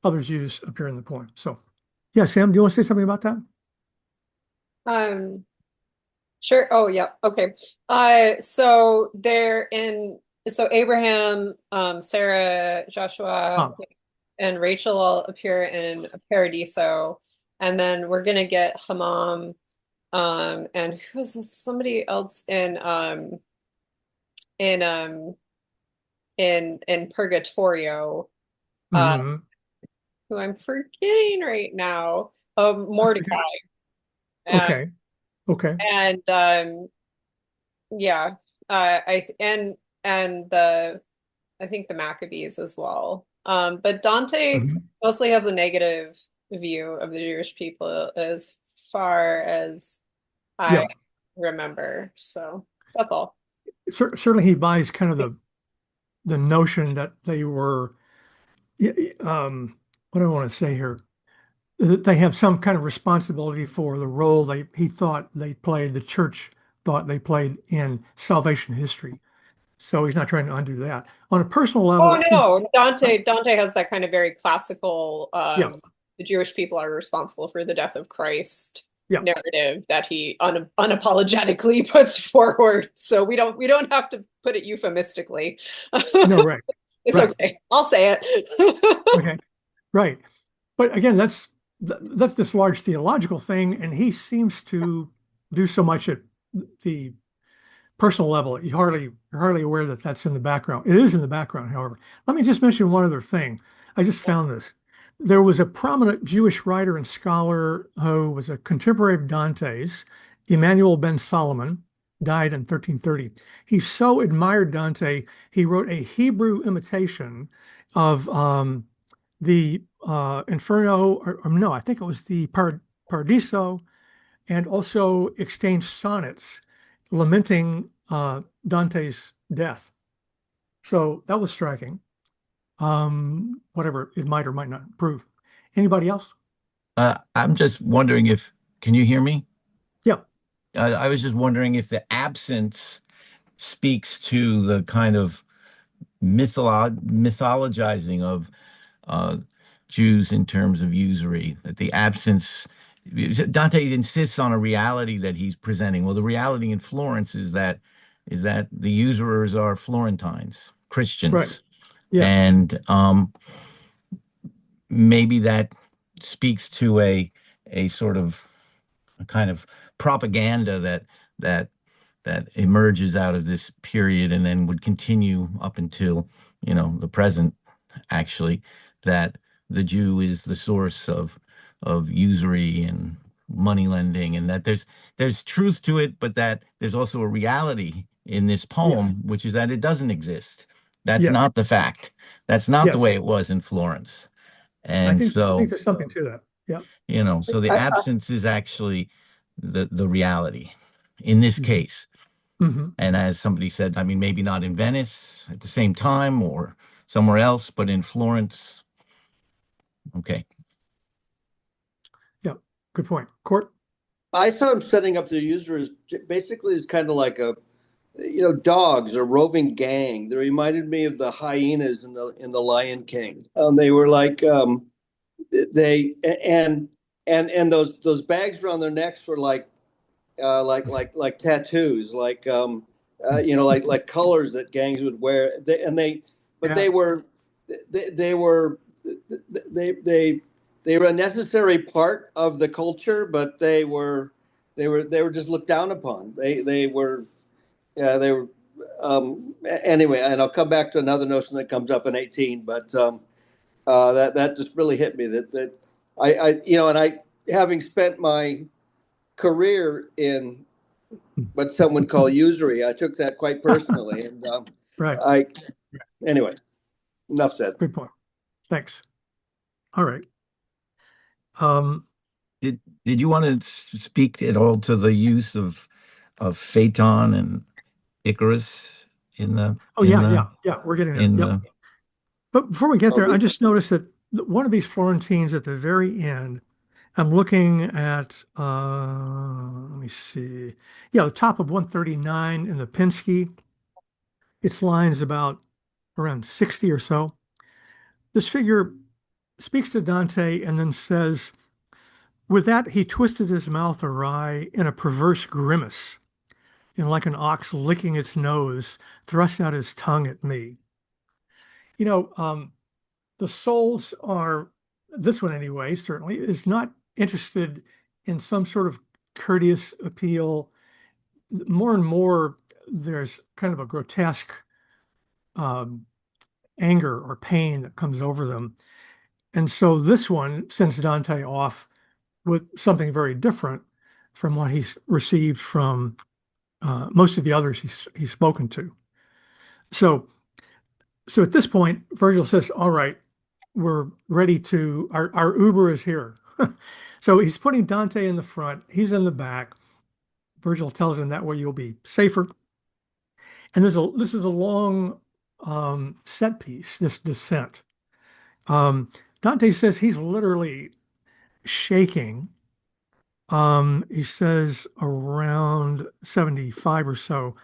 Other Jews appear in the poem. So, yeah, Sam, do you want to say something about that? Um, sure. Oh, yeah. Okay. So they're in, so Abraham, Sarah, Joshua, Ah, and Rachel all appear in Paradiso. And then we're gonna get Hammam, and who is this? Somebody else in in Purgatorio, uh, mhm. who I'm forgetting right now. I Mordecai. forget. Uh, Okay, okay. and yeah, and the I think the Maccabees as well. But Dante Mhm. mostly has a negative view of the Jewish people as far as I Yeah, remember. So that's all. certainly he buys kind of the notion that they were, what do I want to say here? That they have some kind of responsibility for the role he thought they played, the church thought they played in salvation history. So he's not trying to undo that. On a personal level, Oh it seems, no, Dante has that kind of very classical yeah, the Jewish people are responsible for the death of Christ yeah, narrative that he unapologetically puts forward. So we don't have to put it euphemistically. no, right, It's right, okay. I'll say it. okay, right. But again, that's this large theological thing, and he seems to do so much at the personal level. You're hardly aware that that's in the background. It is in the background, however. Let me just mention one other thing. I just found this. There was a prominent Jewish writer and scholar who was a contemporary of Dante's, Emmanuel ben Solomon, died in 1330. He so admired Dante, he wrote a Hebrew imitation of the Inferno, or no, I think it was the Paradiso, and also exchanged sonnets lamenting Dante's death. So that was striking. Whatever it might or might not prove. Anybody else? I'm just wondering if, can you hear me? Yeah. I was just wondering if the absence speaks to the kind of mythologizing of uh, Jews in terms of usury, that the absence, Dante insists on a reality that he's presenting. Well, the reality in Florence is that the usurers are Florentines, Right. Christians, Yeah. and maybe that speaks to a sort of a kind of propaganda that that emerges out of this period and then would continue up until, the present, actually, that the Jew is the source of usury and money lending, and that there's truth to it, but that there's also a reality in this Yes. poem, which is that it doesn't exist. That's Yes. not the fact. That's not the Yes. way it was in Florence. I And think so, there's something to that. Yeah. so the absence is actually the reality in this Mhm. case. Hmm. And as somebody said, I mean, maybe not in Venice at the same time or somewhere else, but in Florence. Okay. Yeah. Good point. Court. I saw him setting up the user as basically as kind of like dogs, a roving gang. They reminded me of the hyenas in the Lion King. They were like they and those bags around their necks were like tattoos, like colors that gangs would wear. But Yeah. they were a necessary part of the culture, but they were just looked down upon. Anyway, and I'll come back to another notion that comes up in 18, but that just really hit me that and I, having spent my career in what some would call usury, I took that quite personally, and Right. I anyway. Enough said. Good point. Thanks. All right. Um, Did you want to speak at all to the use of Phaeton and Icarus in the oh in yeah, the yeah, yeah. We're getting there. in Yep. the But before we get Oh, there, I good. just noticed that one of these Florentines at the very end, I'm looking at, let me see. Yeah, the top of 139 in the Penske. Its line is about around 60 or so. This figure speaks to Dante and then says, with that, he twisted his mouth awry in a perverse grimace, and like an ox licking its nose, thrust out his tongue at me. You know, the souls are, this one anyway, certainly, is not interested in some sort of courteous appeal. More and more, there's kind of a grotesque um, anger or pain that comes over them. And so this one sends Dante off with something very different from what he's received from most of the others he's spoken to. So, so at this point, Virgil says, "All right, we're ready to. Our Uber is here." So he's putting Dante in the front. He's in the back. Virgil tells him that way you'll be safer. And this is a long set piece. This descent. Um, Dante says he's literally shaking. He says around 75 or so,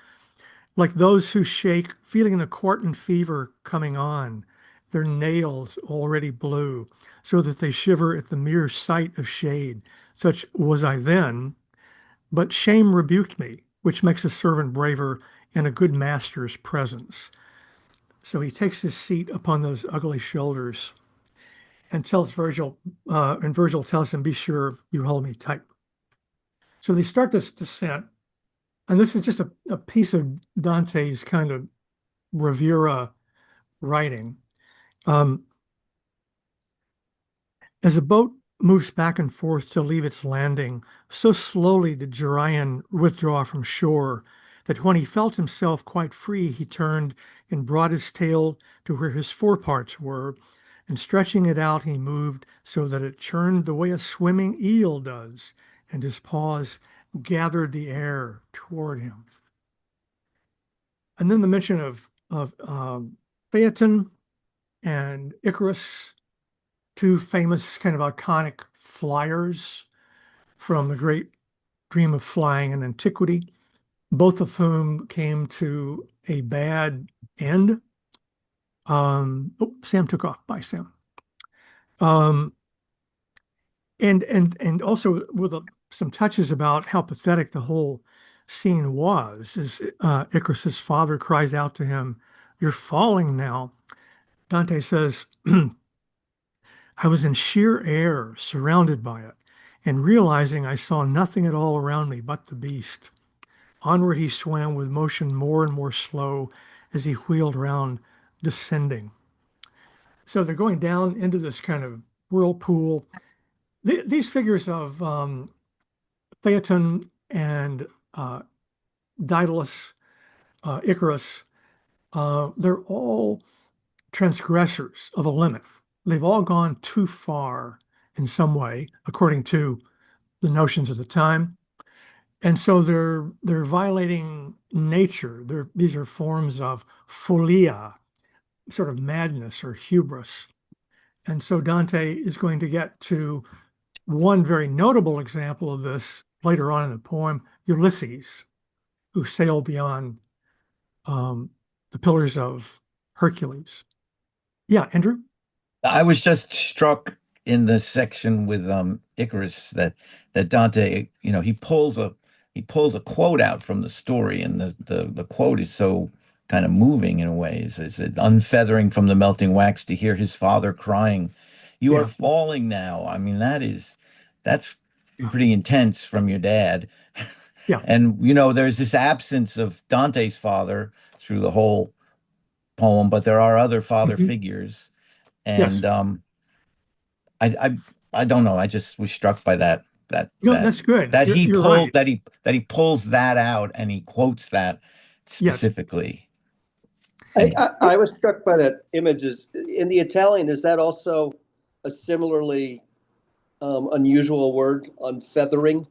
like those who shake, feeling the quartan fever coming on, their nails already blue, so that they shiver at the mere sight of shade. Such was I then, but shame rebuked me, which makes a servant braver in a good master's presence. So he takes his seat upon those ugly shoulders and tells Virgil, and Virgil tells him, "Be sure you hold me tight." So they start this descent, and this is just a piece of Dante's kind of bravura writing. Um, as a boat moves back and forth to leave its landing, so slowly did Jerian withdraw from shore that when he felt himself quite free, he turned and brought his tail to where his foreparts were, and stretching it out, he moved so that it churned the way a swimming eel does, and his paws gathered the air toward him. And then the mention of Phaeton and Icarus, two famous kind of iconic flyers from the great dream of flying in antiquity, both of whom came to a bad end. Sam took off. Bye, Sam. Um, and also with some touches about how pathetic the whole scene was, as Icarus's father cries out to him, "You're falling now." Dante says, I was in sheer air, surrounded by it, and realizing I saw nothing at all around me but the beast. Onward he swam with motion more and more slow as he wheeled round, descending. So they're going down into this kind of whirlpool. These figures of Phaeton and Daedalus, Icarus, they're all transgressors of a limit. They've all gone too far in some way, according to the notions of the time. And so they're violating nature. These are forms of folia, sort of madness or hubris. And so Dante is going to get to one very notable example of this later on in the poem, Ulysses, who sailed beyond the pillars of Hercules. Yeah, Andrew? I was just struck in the section with Icarus that Dante, he pulls a quote out from the story, and the quote is so kind of moving in a way. Is it unfeathering from the melting wax to hear his father crying, "You are Yeah, falling now." I mean, that's yeah, pretty intense from your dad. yeah. And there's this absence of Dante's father through the whole poem, but there are other father Mhm. figures. Yes. And I I don't know. I just was struck by that that No, that that's good. that You're, he you're pulled right. that he pulls that out and he quotes that Yes. specifically. I, And I, I was struck by that image. Is in the Italian, is that also a similarly unusual word, unfeathering?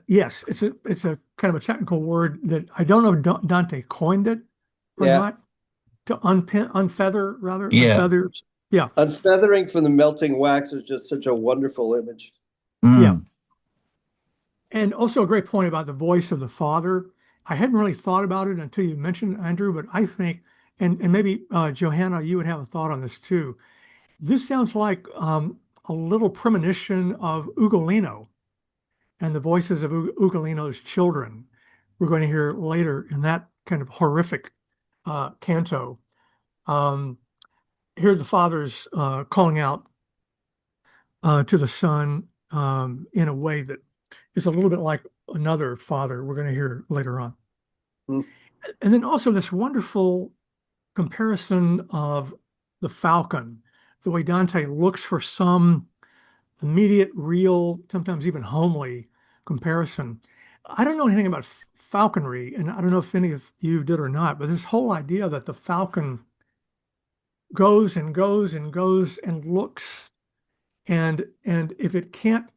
Yes, it's a kind of a technical word that I don't know if Dante coined it or Yeah. not. To unfeather, rather, yeah. unfeathered. Yeah, Unfeathering from the melting wax is just such a wonderful image. yeah. Mm. And also a great point about the voice of the father. I hadn't really thought about it until you mentioned Andrew, but I think, and maybe Johanna, you would have a thought on this too. This sounds like a little premonition of Ugolino and the voices of Ugolino's children. We're going to hear later in that kind of horrific canto. Um, Here the father's calling out to the son in a way that is a little bit like another father we're going to hear later on. Hmm. And then also this wonderful comparison of the falcon, the way Dante looks for some immediate, real, sometimes even homely comparison. I don't know anything about falconry, and I don't know if any of you did or not, but this whole idea that the falcon goes and goes and goes and looks, and if it can't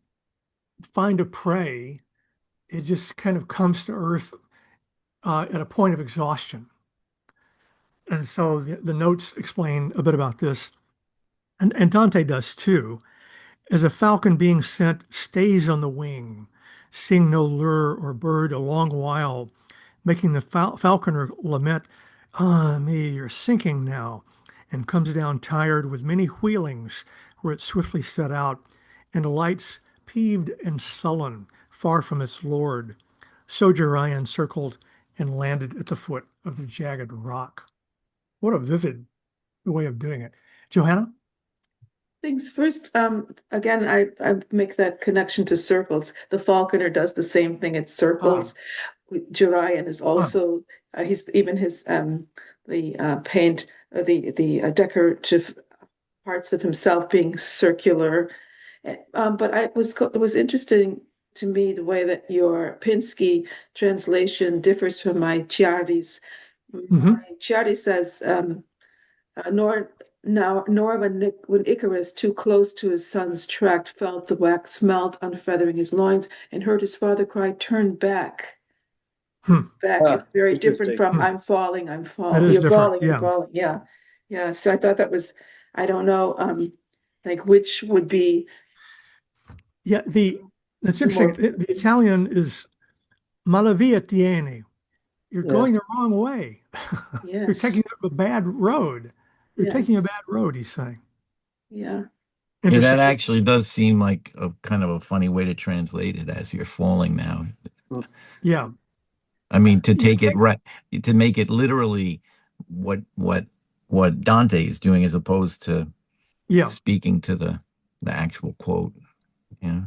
find a prey, it just kind of comes to earth at a point of exhaustion. And so the notes explain a bit about this, and Dante does too. As a falcon being sent stays on the wing, seeing no lure or bird a long while, making the falconer lament, "Ah, me, you're sinking now," and comes down tired with many wheelings where it swiftly set out, and alights peeved and sullen, far from its lord. So Gerion circled and landed at the foot of the jagged rock. What a vivid way of doing it. Johanna? Things first, again, I make that connection to circles. The falconer does the same thing. It Ah, circles. Jerian is ah, also he's even his the paint the decorative parts of himself being circular. But it was interesting to me the way that your Pinsky translation differs from my Chiari's. My mhm. Chiari says nor now nor when Icarus, too close to his son's tract, felt the wax melt, unfeathering his loins, and heard his father cry, "Turn back, Hmm. back." Ah, It's very different interesting. from Hmm. "I'm falling, I'm That falling." is You're different. falling, I'm Yeah. falling. Yeah, yeah. So I thought that was, I don't know, like which would be Yeah, that's the interesting. more. The Italian is malavia tieni. You're Yeah. going the wrong way. You're taking Yes, a bad road. You're taking a yes, bad road, he's saying. yeah, Yeah, that Interesting. actually does seem like a kind of a funny way to translate it as you're falling now. Yeah. I mean, to You take it think, right, to make it literally what what Dante is doing as opposed to Yeah. speaking to the actual quote. Yeah.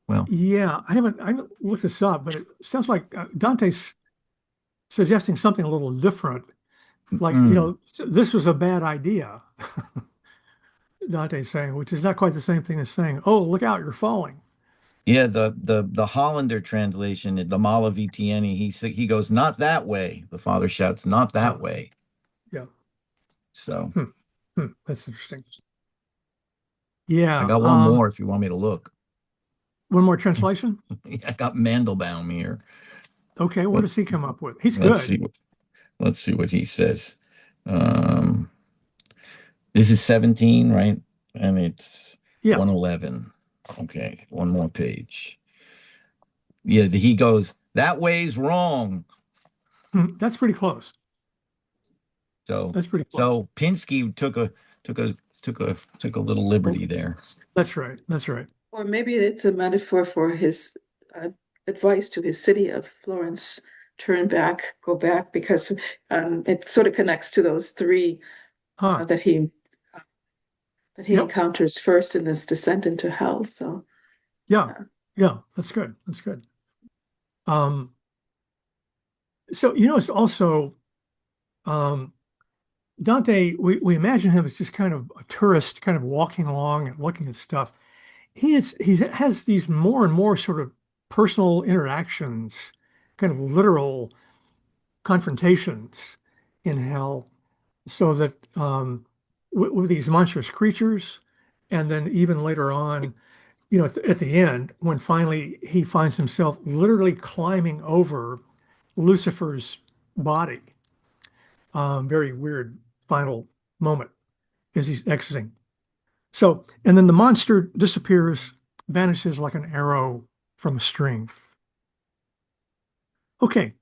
Well, Yeah. I haven't looked this up, but it sounds like Dante's suggesting something a little different. Like, mm, this was a bad idea. Dante's saying, which is not quite the same thing as saying, "Oh, look out, you're falling." yeah, the Hollander translation, the Malavitieni, he goes, not that way. The father shouts, not that Yeah. way. Yeah. So Hmm. That's interesting. I Yeah. got one more if you want me to look. One more translation. I got Mandelbaum here. Okay. What Let, does he come up with? He's let's see good. let's see what he says. Um, this is 17, right? And it's Yeah. 111. Okay, one more page. Yeah, he goes, that way's wrong. That's pretty close. So That's pretty close. so Pinsky took a took a little liberty there. That's right. That's right. Or maybe it's a metaphor for his uh, advice to his city of Florence: turn back, go back, because it sort of connects to those three Huh. that he Yep. encounters first in this descent into hell. So, Yeah. yeah. Yeah. That's good. That's good. Um, so it's also um Dante, we imagine him as just kind of a tourist, kind of walking along and looking at stuff. He has these more and more sort of personal interactions, kind of literal confrontations in hell, so that with these monstrous creatures, and then even later on, at the end, when finally he finds himself literally climbing over Lucifer's body. Very weird final moment as he's exiting. So, and then the monster disappears, vanishes like an arrow from a string. Okay.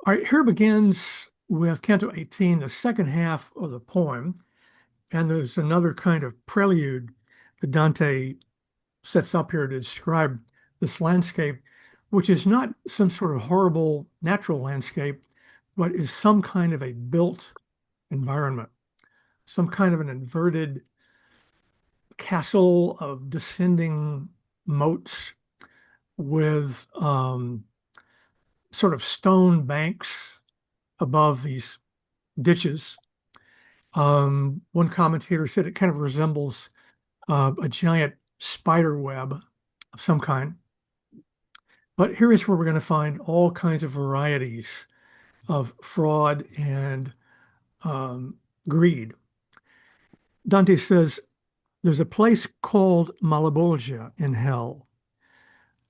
All right. Here begins with Canto 18, the second half of the poem. And there's another kind of prelude that Dante sets up here to describe this landscape, which is not some sort of horrible natural landscape, but is some kind of a built environment, some kind of an inverted castle of descending moats with sort of stone banks above these ditches. One commentator said it kind of resembles a giant spider web of some kind. But here is where we're going to find all kinds of varieties of fraud and greed. Dante says there's a place called Malabolgia in hell,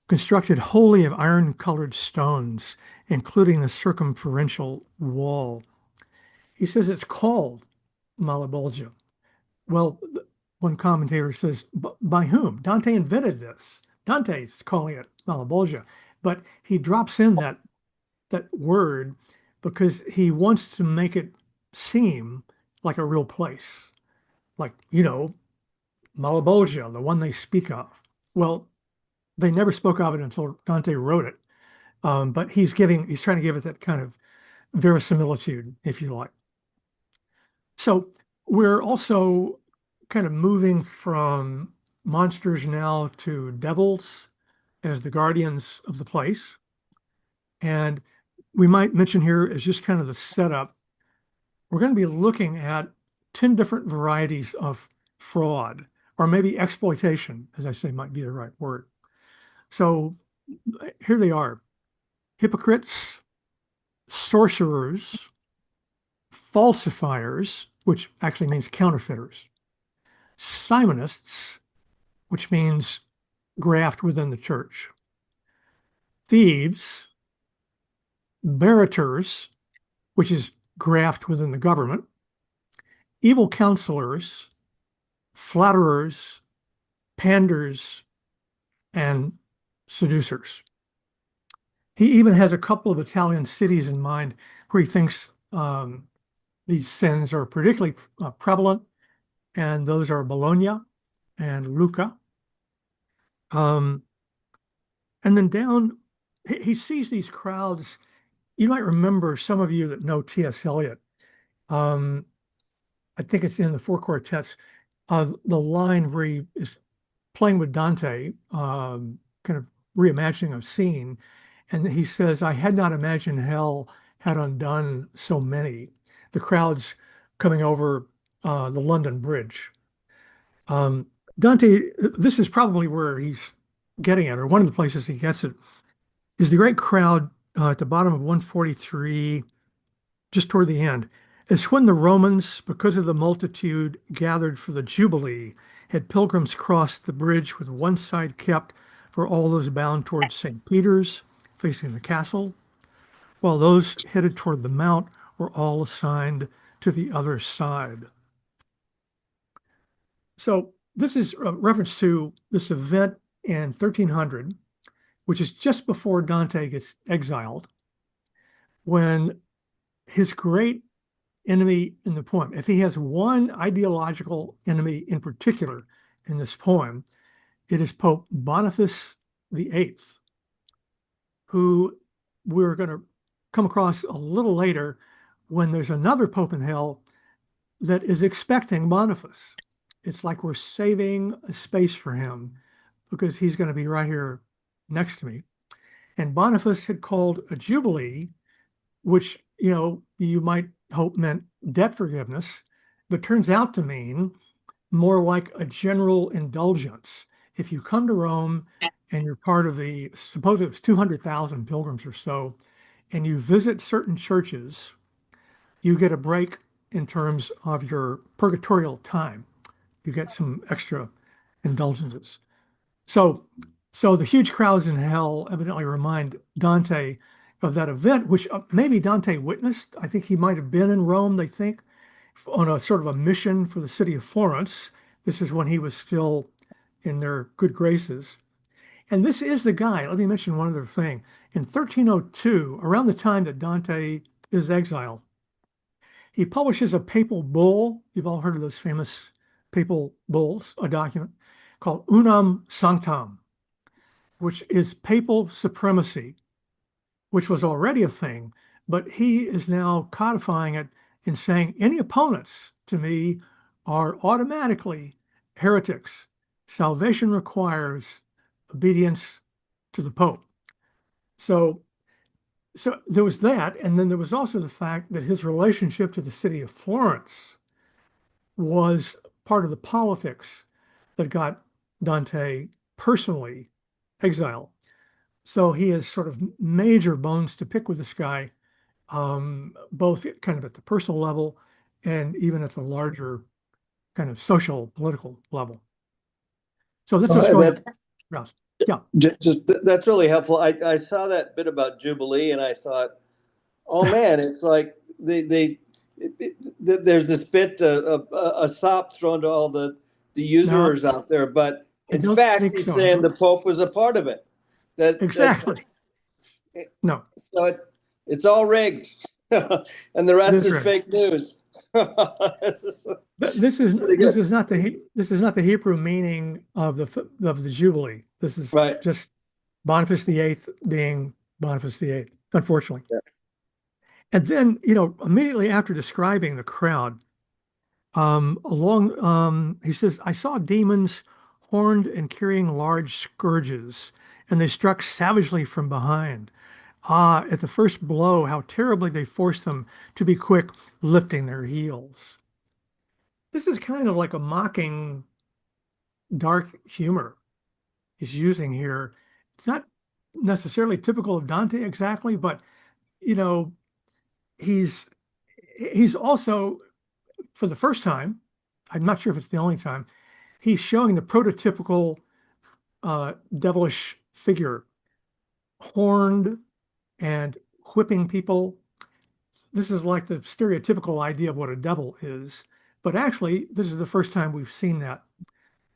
constructed wholly of iron-colored stones, including the circumferential wall. He says it's called Malabolgia. Well, one commentator says, by whom? Dante invented this. Dante's calling it Malabolgia, but he drops in that word because he wants to make it seem like a real place, like Malabolgia, the one they speak of. Well, they never spoke of it until Dante wrote it. But he's trying to give it that kind of verisimilitude, if you like. So we're also kind of moving from monsters now to devils as the guardians of the place. And we might mention here as just kind of the setup, we're going to be looking at 10 different varieties of fraud, or maybe exploitation, as I say, might be the right word. So here they are: hypocrites, sorcerers, falsifiers, which actually means counterfeiters, simonists, which means graft within the church, thieves, barrators, which is graft within the government, evil counselors, flatterers, panders, and seducers. He even has a couple of Italian cities in mind where he thinks these sins are particularly prevalent, and those are Bologna and Lucca. And then down, he sees these crowds. You might remember, some of you that know T.S. Eliot, I think it's in the Four Quartets. the line where he is playing with Dante, kind of reimagining a scene, and he says, "I had not imagined hell had undone so many." The crowds coming over the London Bridge. Um, Dante, this is probably where he's getting at, or one of the places he gets it, is the great crowd at the bottom of 143, just toward the end. It's when the Romans, because of the multitude gathered for the Jubilee, had pilgrims cross the bridge with one side kept for all those bound towards St. Peter's, facing the castle, while those headed toward the mount were all assigned to the other side. So this is a reference to this event in 1300, which is just before Dante gets exiled, when his great enemy in the poem, if he has one ideological enemy in particular in this poem, it is Pope Boniface VIII, who we're going to come across a little later when there's another pope in hell that is expecting Boniface. It's like we're saving a space for him because he's going to be right here next to me. And Boniface had called a jubilee, which, you might hope meant debt forgiveness, but turns out to mean more like a general indulgence. If you come to Rome and you're part of suppose it was 200,000 pilgrims or so, and you visit certain churches, you get a break in terms of your purgatorial time. You get some extra indulgences. So, so the huge crowds in hell evidently remind Dante of that event, which maybe Dante witnessed. I think he might have been in Rome, they think, on a sort of a mission for the city of Florence. This is when he was still in their good graces. And this is the guy. Let me mention one other thing. In 1302, around the time that Dante is exiled, he publishes a papal bull. You've all heard of those famous papal bulls, a document called Unam Sanctam, which is papal supremacy, which was already a thing, but he is now codifying it and saying any opponents to me are automatically heretics. Salvation requires obedience to the Pope. So there was that, and then there was also the fact that his relationship to the city of Florence was part of the politics that got Dante personally exiled. So he has sort of major bones to pick with this guy, both kind of at the personal level and even at the larger kind of social political level. So this is going. Yeah. That's really helpful. I saw that bit about Jubilee and I thought, oh man, it's like there's this bit, a sop thrown to all the usurers out there, but in fact, he's saying the Pope was a part of it. Exactly. No. So it's all rigged, and the rest is fake news. This is not the Hebrew meaning of the Jubilee. This is just Boniface VIII being Boniface VIII, unfortunately. Yeah. And then, immediately after describing the crowd, he says, I saw demons horned and carrying large scourges, and they struck savagely from behind. Ah, at the first blow, how terribly they forced them to be quick, lifting their heels. This is kind of like a mocking, dark humor he's using here. It's not necessarily typical of Dante exactly, but he's also, for the first time, I'm not sure if it's the only time, he's showing the prototypical devilish figure, horned and whipping people. This is like the stereotypical idea of what a devil is, but actually, this is the first time we've seen that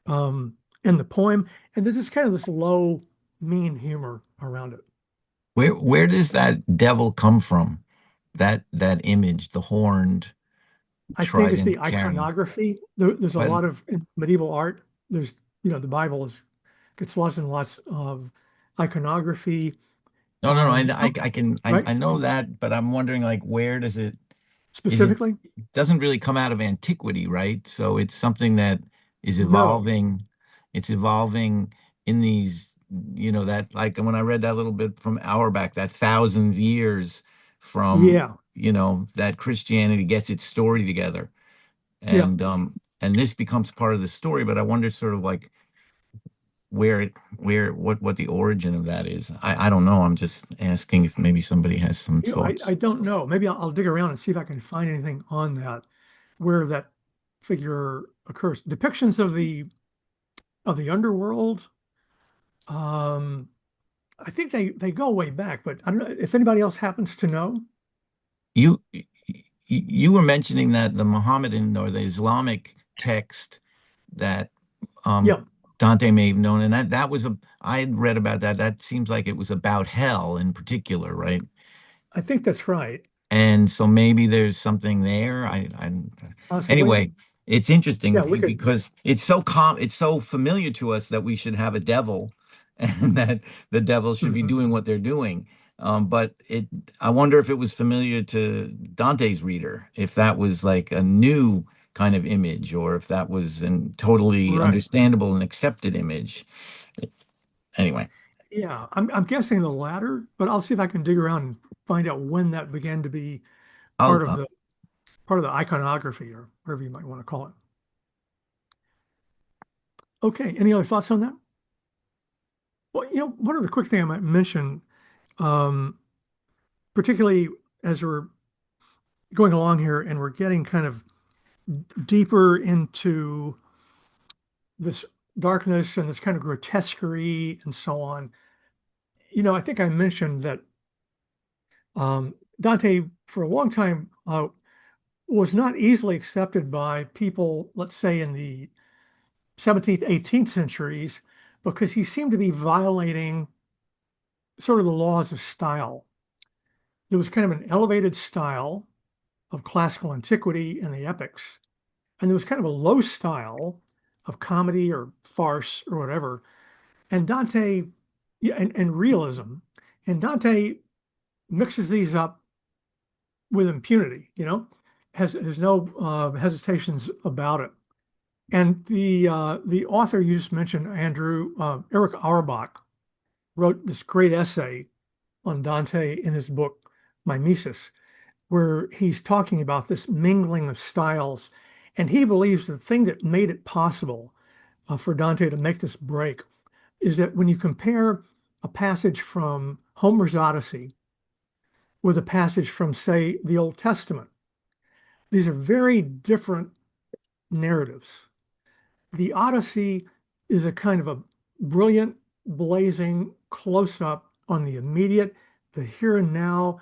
in the poem, and there's kind of this low, mean humor around it. Where does that devil come from? That image, the horned. I think it's the iconography. There's a lot of in medieval art. There's the Bible gets lots and lots of iconography. No. I know that, but I'm wondering, like, where does it specifically? It doesn't really come out of antiquity, right? So it's something that is No. evolving. It's evolving in these, that like when I read that little bit from Auerbach, that 1,000 years from, Yeah. that Christianity gets its story together. Yeah. And this becomes part of the story, but I wonder sort of like what the origin of that is. I don't know. I'm just asking if maybe somebody has some thoughts. I don't know. Maybe I'll dig around and see if I can find anything on that where that figure occurs. Depictions of the underworld. Um, I think they go way back, but I don't know if anybody else happens to know. You were mentioning that the Mohammedan or the Islamic text that um, Yeah, Dante may have known, and that was I had read about that. That seems like it was about hell in particular, right? I think that's right. And so maybe there's something there. Possibly. Anyway, it's interesting Yeah, we could. because it's so familiar to us that we should have a devil and that the devil should be Mhm. doing what they're doing. But I wonder if it was familiar to Dante's reader, if that was like a new kind of image, or if that was a totally Right. understandable and accepted image. Anyway, Yeah, I'm guessing the latter, but I'll see if I can dig around and find out when that began to be I'll part of the part of the iconography or whatever you might want to call it. Okay, any other thoughts on that? Well, one other quick thing I might mention, um, particularly as we're going along here and we're getting kind of deeper into this darkness and this kind of grotesquerie and so on. I think I mentioned that Dante, for a long time, was not easily accepted by people, let's say in the 17th, 18th centuries, because he seemed to be violating sort of the laws of style. There was kind of an elevated style of classical antiquity in the epics, and there was kind of a low style of comedy or farce or whatever. And Dante, yeah, and realism, and Dante mixes these up with impunity, has no hesitations about it. And the author you just mentioned, Andrew, Eric Auerbach, wrote this great essay on Dante in his book Mimesis, where he's talking about this mingling of styles. And he believes the thing that made it possible for Dante to make this break is that when you compare a passage from Homer's Odyssey with a passage from, say, the Old Testament, these are very different narratives. The Odyssey is a kind of a brilliant, blazing close up on the immediate, the here and now.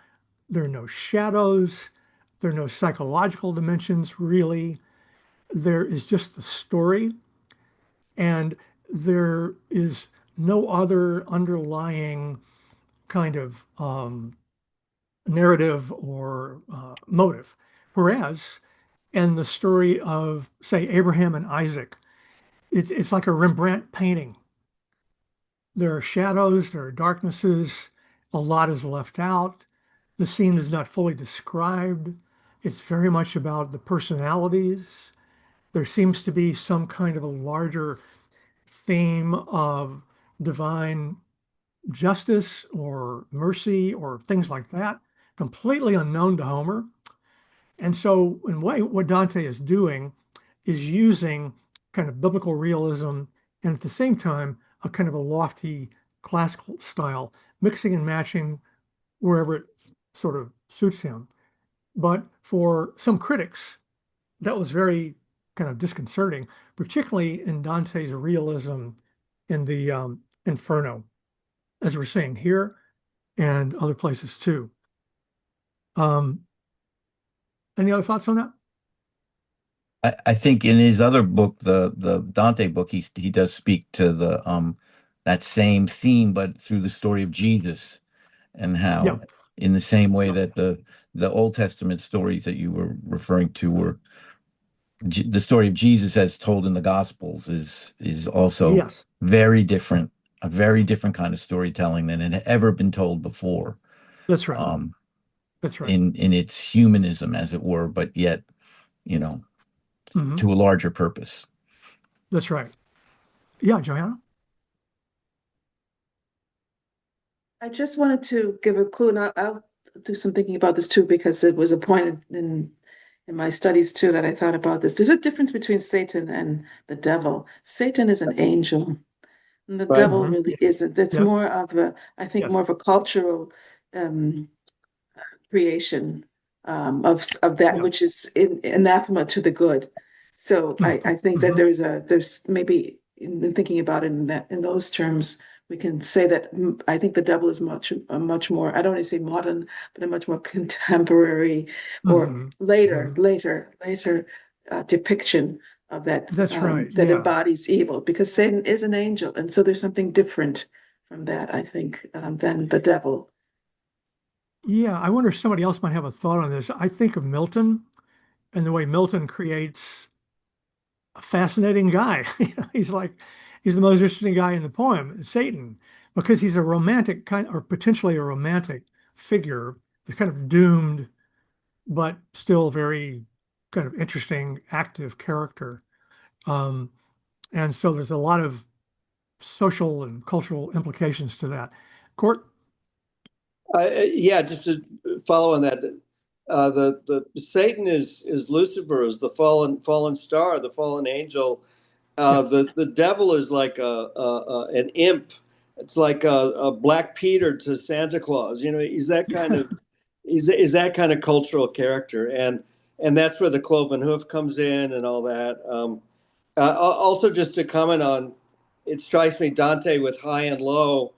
There are no shadows, there are no psychological dimensions, really. There is just the story, and there is no other underlying kind of narrative or motive. Whereas in the story of, say, Abraham and Isaac, it's like a Rembrandt painting. There are shadows, there are darknesses, a lot is left out. The scene is not fully described. It's very much about the personalities. There seems to be some kind of a larger theme of divine justice or mercy or things like that, completely unknown to Homer. And so, in a way, what Dante is doing is using kind of biblical realism and at the same time, a kind of a lofty classical style, mixing and matching wherever it sort of suits him. But for some critics, that was very kind of disconcerting, particularly in Dante's realism in the Inferno, as we're seeing here and other places too. Um, any other thoughts on that? I think in his other book, the Dante book, he does speak to the that same theme, but through the story of Jesus, and Yeah, how in the same way yeah, that the Old Testament stories that you were referring to were the story of Jesus as told in the Gospels is also yes, very different, a very different kind of storytelling than had ever been told before, that's right. um, That's right. in its humanism, as it were, but yet, you know, Hmm. to a larger purpose. That's right. Yeah, Joanna? I just wanted to give a clue, and I'll do some thinking about this too, because it was a point in my studies too that I thought about this. There's a difference between Satan and the devil. Satan is an angel, and the Right. devil Hmm. really isn't. It's Yes. more of a, I think, Yes. more of a cultural um, creation of that Yeah. which is anathema to the good. So I think that Hmm. there's maybe in thinking about it in those terms, we can say that I think the devil is much more, I don't want to say modern, but a much more contemporary or Hmm. later Hmm. later depiction of that That's right. that Yeah. embodies evil, because Satan is an angel, and so there's something different from that, I think, than the devil. Yeah. I wonder if somebody else might have a thought on this. I think of Milton and the way Milton creates a fascinating guy. He's like, he's the most interesting guy in the poem, Satan, because he's a romantic kind or potentially a romantic figure, the kind of doomed, but still very kind of interesting, active character. Um, and so there's a lot of social and cultural implications to that. Court? Yeah, just to follow on that, the Satan is Lucifer, is the fallen star, the fallen angel. Yeah. The devil is like an imp. It's like a Black Peter to Santa Claus. You know, he's that kind of is that kind of cultural character, and that's where the cloven hoof comes in and all that. Also, just to comment on, it strikes me Dante with high and low.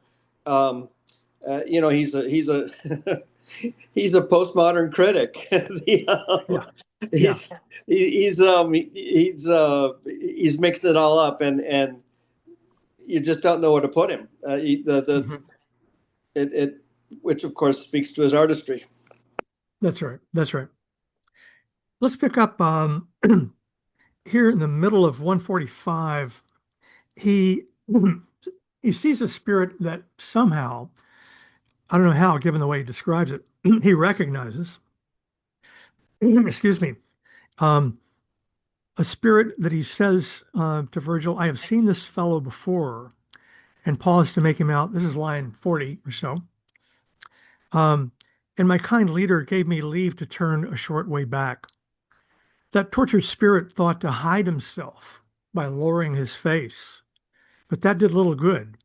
Um, you know, he's a he's a postmodern critic. Yeah. Yeah. he's he's mixed it all up, and you just don't know where to put him. Mhm. It which of course speaks to his artistry. That's right. That's right. Let's pick up here in the middle of 145. He he sees a spirit that somehow, I don't know how, given the way he describes it, he recognizes, excuse me, um, a spirit that he says to Virgil, I have seen this fellow before, and paused to make him out. This is line 40 or so. Um, and my kind leader gave me leave to turn a short way back. That tortured spirit thought to hide himself by lowering his face, but that did little good.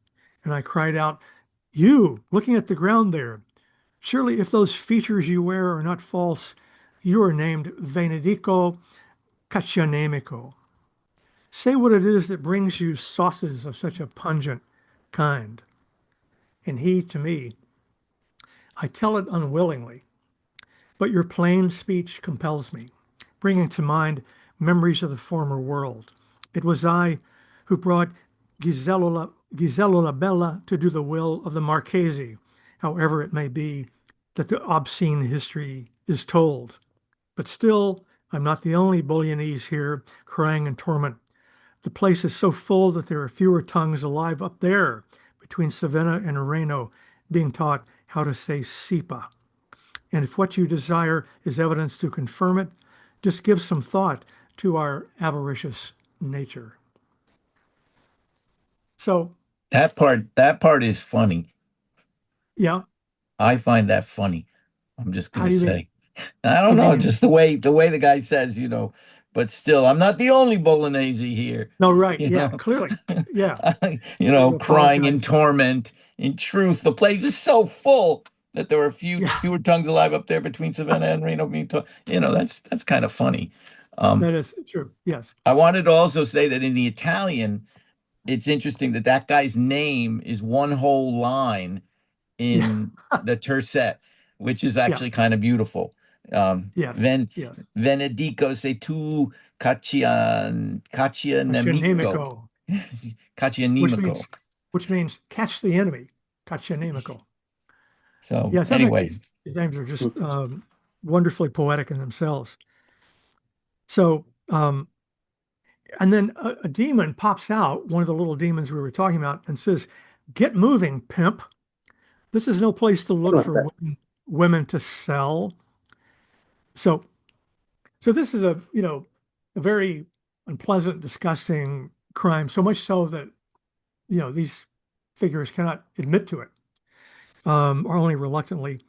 And I cried out, You, looking at the ground there, surely if those features you wear are not false, you are named Venedico Caccianemico. Say what it is that brings you sauces of such a pungent kind. And he to me, I tell it unwillingly, but your plain speech compels me, bringing to mind memories of the former world. It was I who brought Gisello la Bella to do the will of the Marchese, however it may be that the obscene history is told. But still, I'm not the only Bolognese here crying in torment. The place is so full that there are fewer tongues alive up there between Savannah and Reno being taught how to say Sipa. And if what you desire is evidence to confirm it, just give some thought to our avaricious nature. So, That part is funny. yeah, I find that funny. I'm just how gonna do you mean? say. I What don't do you know, mean? just the way the guy says, but still, I'm not the only Bolognese here, No, right. you Yeah, know. clearly. Yeah. You know, You crying in apologize. torment. In truth, the place is so full that there are Yeah, fewer tongues alive up there between Savannah and Reno being taught. That's kind of funny. Um, that is true. Yes. I wanted to also say that in the Italian, it's interesting that that guy's name is one whole line Yeah. in the tercet, which is Yeah. actually kind of beautiful. Yes. Ven Yes. Venedico se tu caccia nemico, Caccianemico, caccia which nemico. means catch the enemy. Caccianemico. So Yes, that makes anyway, these names are just wonderfully poetic in themselves. So, and then a demon pops out, one of the little demons we were talking about, and says, Get moving, pimp. This is no place to look Like for that. women to sell. So, so this is a very unpleasant, disgusting crime, so much so that, these figures cannot admit to it, or only reluctantly.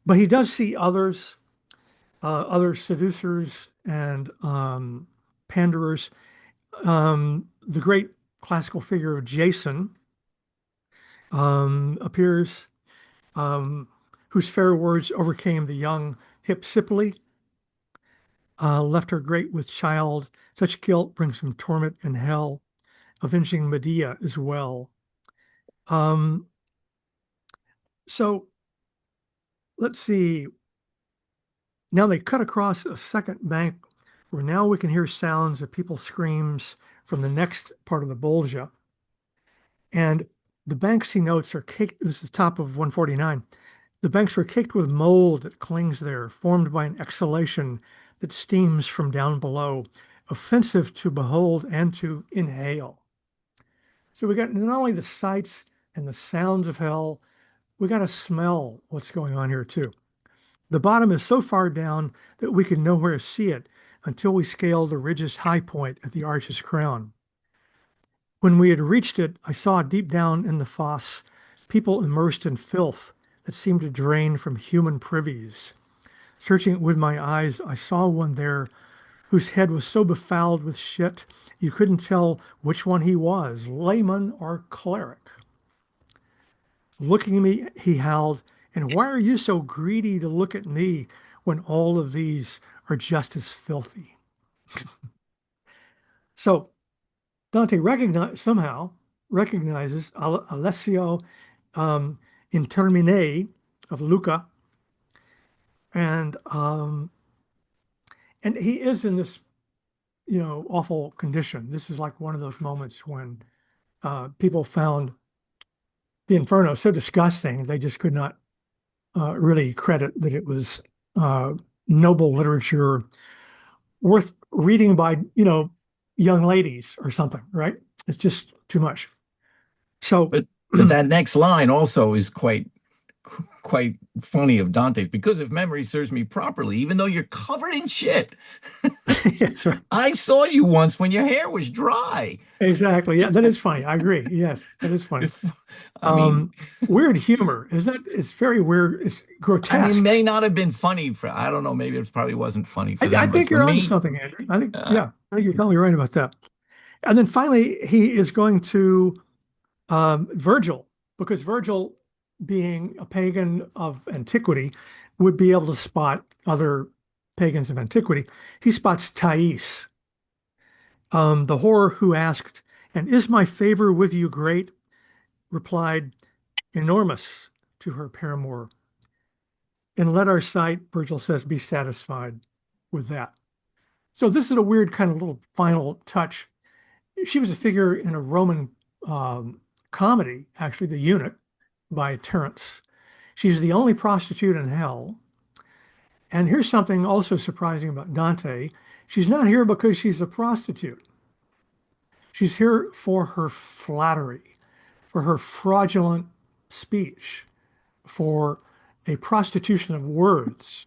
But he does see others, other seducers and panderers. The great classical figure of Jason appears, whose fair words overcame the young Hypsipyle, left her great with child. Such guilt brings him torment in hell, avenging Medea as well. Um, so let's see. Now they cut across a second bank where now we can hear sounds of people's screams from the next part of the Bolgia. And the banks, he notes, are caked. This is top of 149. The banks are caked with mold that clings there, formed by an exhalation that steams from down below, offensive to behold and to inhale. So we got not only the sights and the sounds of hell, we got to smell what's going on here too. The bottom is so far down that we can nowhere see it until we scale the ridge's high point at the arch's crown. When we had reached it, I saw deep down in the fosse people immersed in filth that seemed to drain from human privies. Searching it with my eyes, I saw one there whose head was so befouled with shit you couldn't tell which one he was, layman or cleric. Looking at me, he howled, "And why are you so greedy to look at me when all of these are just as filthy?" So Dante somehow recognizes Alessio in Termine of Luca, and he is in this awful condition. This is like one of those moments when people found the Inferno so disgusting they just could not really credit that it was noble literature worth reading by young ladies or something, right? It's just too much. So, but that next line also is quite funny of Dante's, because if memory serves me properly, even though you're covered in shit, yes, right. I saw you once when your hair was dry. Exactly. Yeah, that is funny. I agree. Yes, that is funny. I mean, weird humor, isn't it? It's very weird. It's grotesque. I mean, it may not have been funny for, I don't know, maybe it probably wasn't funny for them. I But think for you're onto me, something, Andrew. I think you're totally right about that. And then finally, he is going to Virgil, because Virgil, being a pagan of antiquity, would be able to spot other pagans of antiquity. He spots Thais, the whore who asked, "And is my favor with you great?" replied, "Enormous," to her paramour. "And let our sight," Virgil says, "be satisfied with that." So this is a weird kind of little final touch. She was a figure in a Roman comedy, actually, The Eunuch by Terence. She's the only prostitute in hell. And here's something also surprising about Dante. She's not here because she's a prostitute. She's here for her flattery, for her fraudulent speech, for a prostitution of words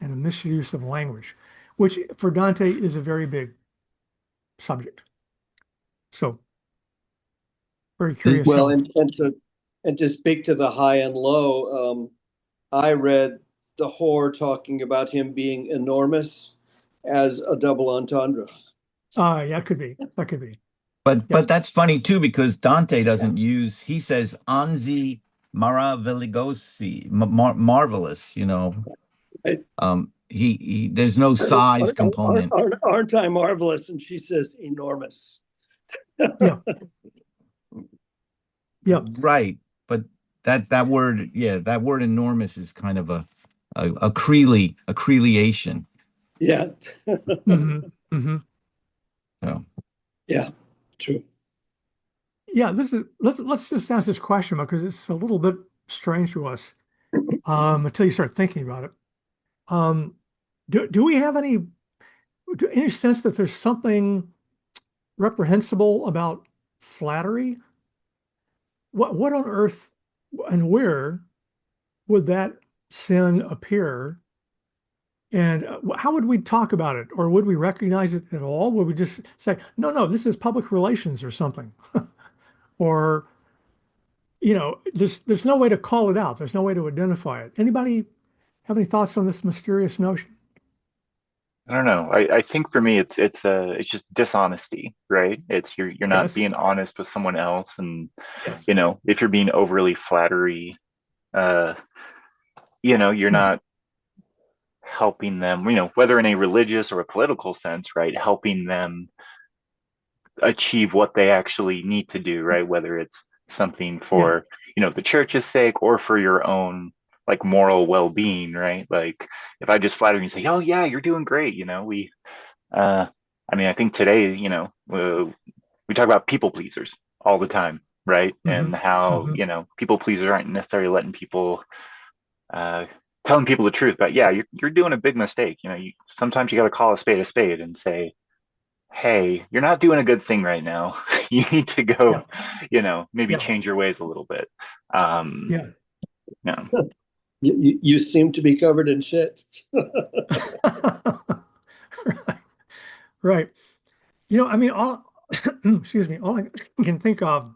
and a misuse of language, which for Dante is a very big subject. So very curious Well, how. and to speak to the high and low, I read the whore talking about him being enormous as a double entendre. Yeah, it could be. That could be. but Yep. that's funny too, because Dante doesn't use, he says anzi maravigliosi, marvelous, Right. He there's no size component. Aren't I marvelous? And she says enormous. Yeah. Yep. Right. But that word, yeah, that word enormous is kind of a creation. Yeah. Mm-hmm. Mm-hmm. So Yeah, true. Yeah, let's just ask this question because it's a little bit strange to us until you start thinking about it. Do we have any sense that there's something reprehensible about flattery? What on earth and where would that sin appear And how would we talk about it? Or would we recognize it at all? Would we just say, no, no, this is public relations or something? Or, there's no way to call it out. There's no way to identify it. Anybody have any thoughts on this mysterious notion? I don't know. I think for me it's just dishonesty, right? It's you're not Yes, being honest with someone else, and yes. if you're being overly flattery, uh, you're Hmm. not helping them, whether in a religious or a political sense, right? Helping them achieve what they actually need to do, right? Whether it's something Yeah, for, the church's sake or for your own like moral well-being, right? Like if I just flatter you and say, "Oh yeah, you're doing great," uh I mean, I think today, we talk about people pleasers all the time, right? hmm And how, hmm people pleasers aren't necessarily letting people uh telling people the truth, but yeah, you're doing a big mistake. Sometimes you got to call a spade and say, hey, you're not doing a good thing right now. You need to Yeah, go, maybe yeah, change your ways a little bit. Um, yeah. yeah. You seem to be covered in shit. Right, right. I mean, all, excuse me, all I can think of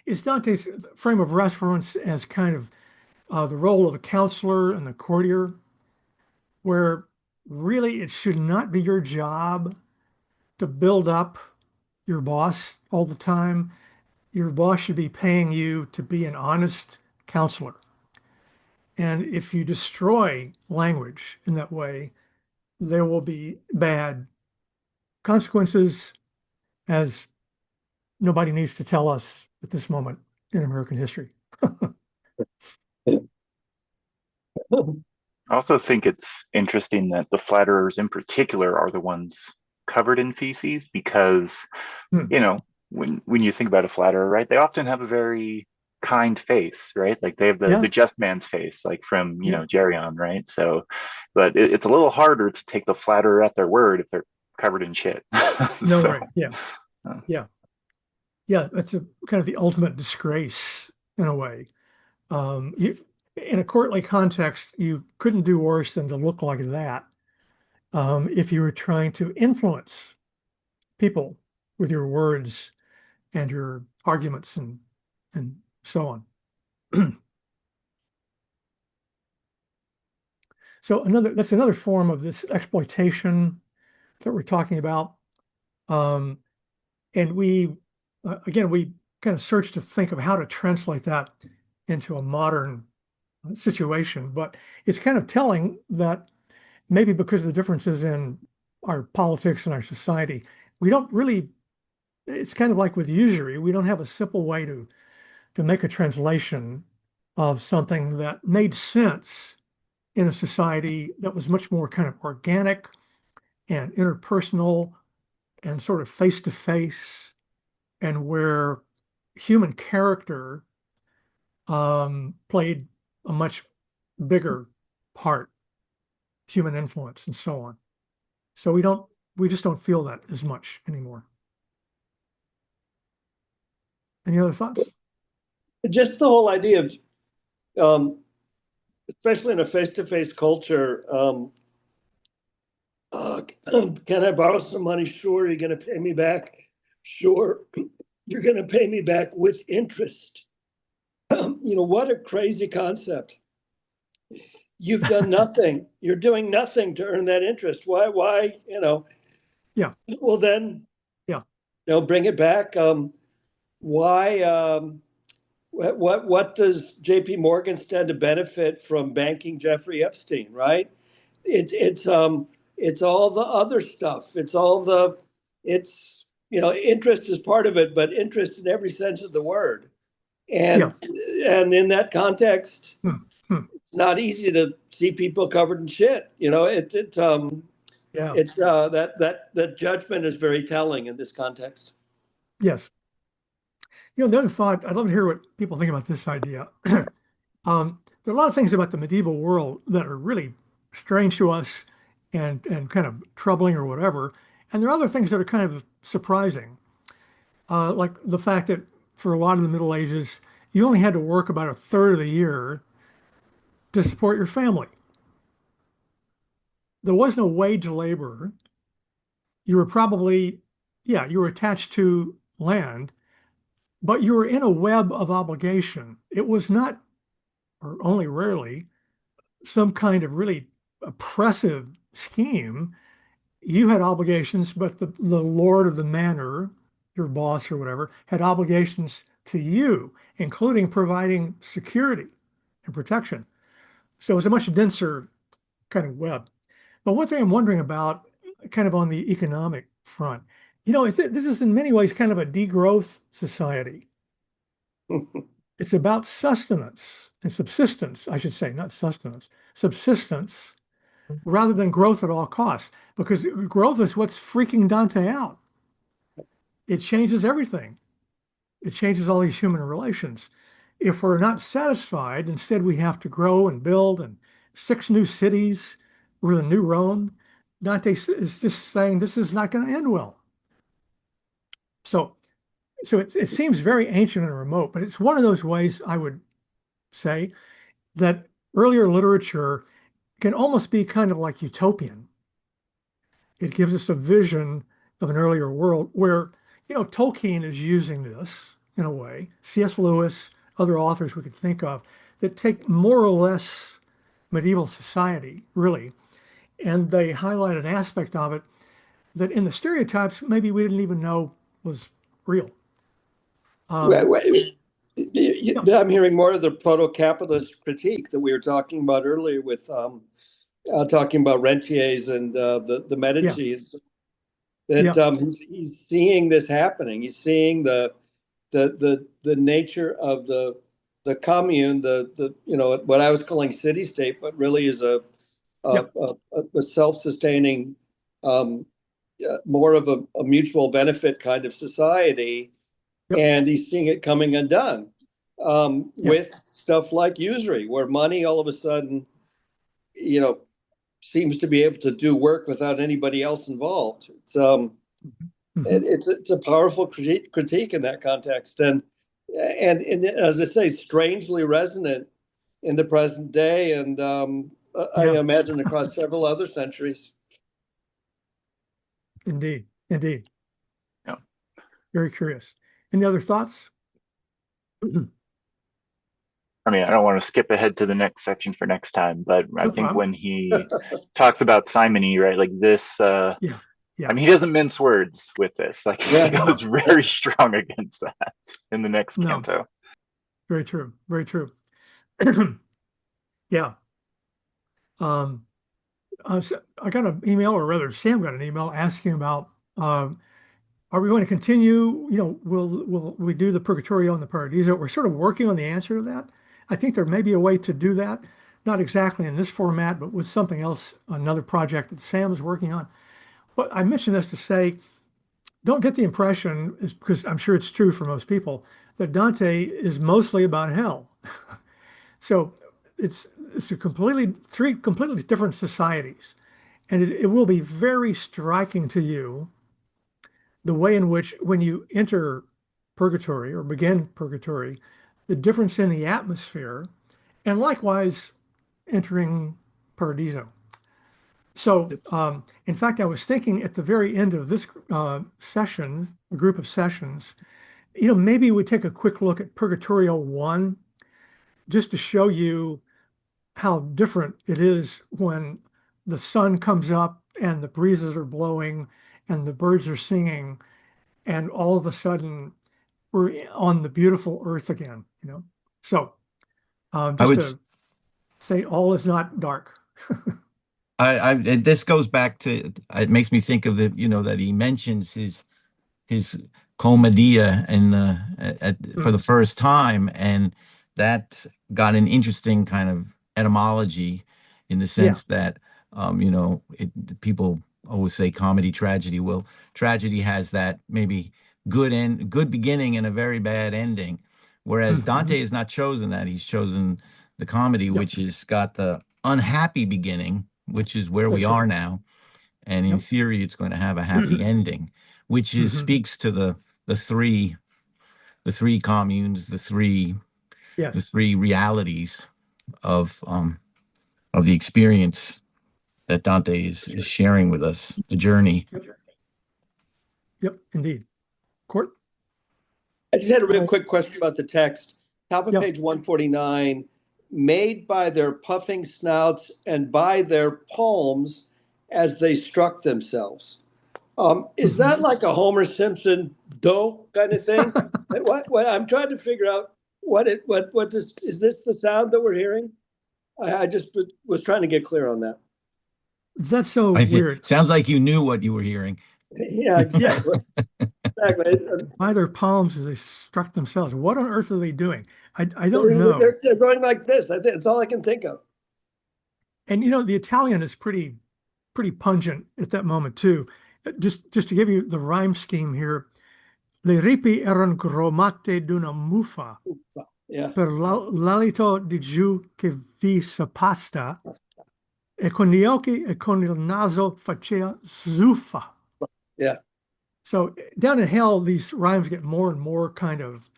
is Dante's frame of reference as kind of the role of a counselor and the courtier, where really it should not be your job to build up your boss all the time. Your boss should be paying you to be an honest counselor. And if you destroy language in that way, there will be bad consequences, as nobody needs to tell us at this moment in American history. I also think it's interesting that the flatterers in particular are the ones covered in feces because, Hmm. when you think about a flatterer, right, they often have a very kind face, right? Like they have the Yeah, just man's face, like from, yeah. Jerry on, right? So, but it's a little harder to take the flatterer at their word if they're covered in shit. No, So, right. Yeah, uh, yeah, yeah. That's a kind of the ultimate disgrace in a way. In a courtly context, you couldn't do worse than to look like that if you were trying to influence people with your words and your arguments and so on. So that's another form of this exploitation that we're talking about. Um, and we kind of search to think of how to translate that into a modern situation. But it's kind of telling that maybe because of the differences in our politics and our society, we don't really, it's kind of like with usury, we don't have a simple way to make a translation of something that made sense in a society that was much more kind of organic and interpersonal and sort of face to face, and where human character played a much bigger part, human influence, and so on. So we just don't feel that as much anymore. Any other thoughts? Just the whole idea of, um, especially in a face-to-face culture, uh, can I borrow some money? Sure. You're going to pay me back? Sure. You're going to pay me back with interest. What a crazy concept. You've done nothing. You're doing nothing to earn that interest. Why? Yeah, Well, then, yeah, bring it back. Why? What does J.P. Morgan stand to benefit from banking Jeffrey Epstein? Right? It's all the other stuff. Interest is part of it, but interest in every sense of the word. yeah. And in that context, Hmm, hmm. it's not easy to see people covered in shit. Yeah, That judgment is very telling in this context. yes. The other thought, I'd love to hear what people think about this idea. There are a lot of things about the medieval world that are really strange to us and kind of troubling or whatever. And there are other things that are kind of surprising, like the fact that for a lot of the Middle Ages, you only had to work about a third of the year to support your family. there was no wage labor. You were probably, yeah, you were attached to land, but you were in a web of obligation. It was not, or only rarely, some kind of really oppressive scheme. You had obligations, but the lord of the manor, your boss or whatever, had obligations to you, including providing security and protection. So it was a much denser kind of web. But one thing I'm wondering about, kind of on the economic front, this is in many ways kind of a degrowth society. It's about sustenance and subsistence, I should say, not sustenance, subsistence, rather than growth at all costs. Because growth is what's freaking Dante out. It changes everything. It changes all these human relations. If we're not satisfied, instead we have to grow and build and 6 new cities. We're the new Rome. Dante is just saying this is not going to end well. So it seems very ancient and remote, but it's one of those ways I would say that earlier literature can almost be kind of like utopian. It gives us a vision of an earlier world where, Tolkien is using this in a way, C.S. Lewis, other authors we could think of that take more or less medieval society, really, and they highlight an aspect of it that in the stereotypes maybe we didn't even know was real. I'm hearing more of the proto-capitalist critique that we were talking about earlier with talking about rentiers and the Medicis. He's seeing this happening. He's seeing the nature of the commune, what I was calling city state, but really is a self-sustaining, more of a mutual benefit kind of society. And he's seeing it coming undone with stuff like usury, where money all of a sudden, seems to be able to do work without anybody else involved. It's a powerful critique in that context, and as I say, strangely resonant in the present day, and I imagine across several other centuries. Indeed. Yeah. Very curious. Any other thoughts? I mean, I don't want to skip ahead to the next section for next time, but I think problem. when he talks about simony, right, like this, I mean, he doesn't mince words with this. Like, he goes very strong against that in the next canto. Very true. Very true. Yeah. So I got an email, or rather, Sam got an email asking about, are we going to continue? Will we do the Purgatorio and the Paradiso? We're sort of working on the answer to that. I think there may be a way to do that, not exactly in this format, but with something else, another project that Sam is working on. But I mention this to say, don't get the impression, because I'm sure it's true for most people, that Dante is mostly about hell. So it's three completely different societies. And it will be very striking to you the way in which, when you enter purgatory or begin purgatory, the difference in the atmosphere, and likewise entering Paradiso. So, in fact, I was thinking at the very end of this session, a group of sessions, maybe we take a quick look at Purgatorio 1, just to show you how different it is when the sun comes up and the breezes are blowing and the birds are singing, and all of a sudden we're on the beautiful earth again, So just to say all is not dark. This goes back to, it makes me think of that he mentions his commedia for the first time, and that got an interesting kind of etymology in the sense that people always say comedy, tragedy. Well, tragedy has that maybe good beginning and a very bad ending, whereas Dante has not chosen that. He's chosen the comedy, which has got the unhappy beginning, which is where we are now, and in theory it's going to have a happy ending, which speaks to the three communes, the three realities of the experience that Dante is sharing with us, the journey. Yep, indeed. Court? I just had a real quick question about the text. Top of Yeah. page 149, made by their puffing snouts and by their palms as they struck themselves. Is that like a Homer Simpson dough kind of thing? What I'm trying to figure out is this the sound that we're hearing? I just was trying to get clear on that. That's so I think weird. sounds like you knew what you were hearing. Yeah, exactly. Exactly. By their palms as they struck themselves. What on earth are they doing? I don't know. They're going like this. I think that's all I can think of. And the Italian is pretty pungent at that moment too. Just to give you the rhyme scheme here, le ripi erano gromate d'una muffa Yeah. per l'alito di giù che vi s'appasta e con gli occhi e con il naso faceva zuffa. Yeah. So down in hell, these rhymes get more and more kind of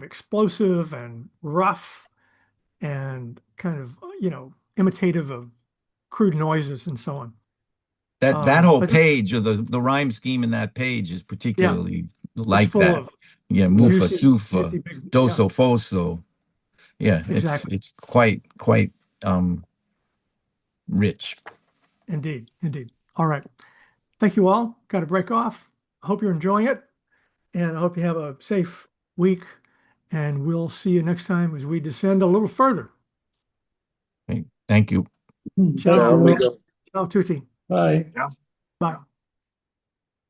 explosive and rough and kind of imitative of crude noises and so on. That whole But page, or the rhyme scheme in that page, is particularly it's like full that. of Yeah, mufa, juicy, sufa, big, doso, foso. Yeah, exactly. it's quite rich. Indeed. All right. Thank you all. Got to break off. I hope you're enjoying it, and I hope you have a safe week. And we'll see you next time as we descend a little further. Okay, thank you. Ciao. There we go. Ciao tutti. Bye. Bye.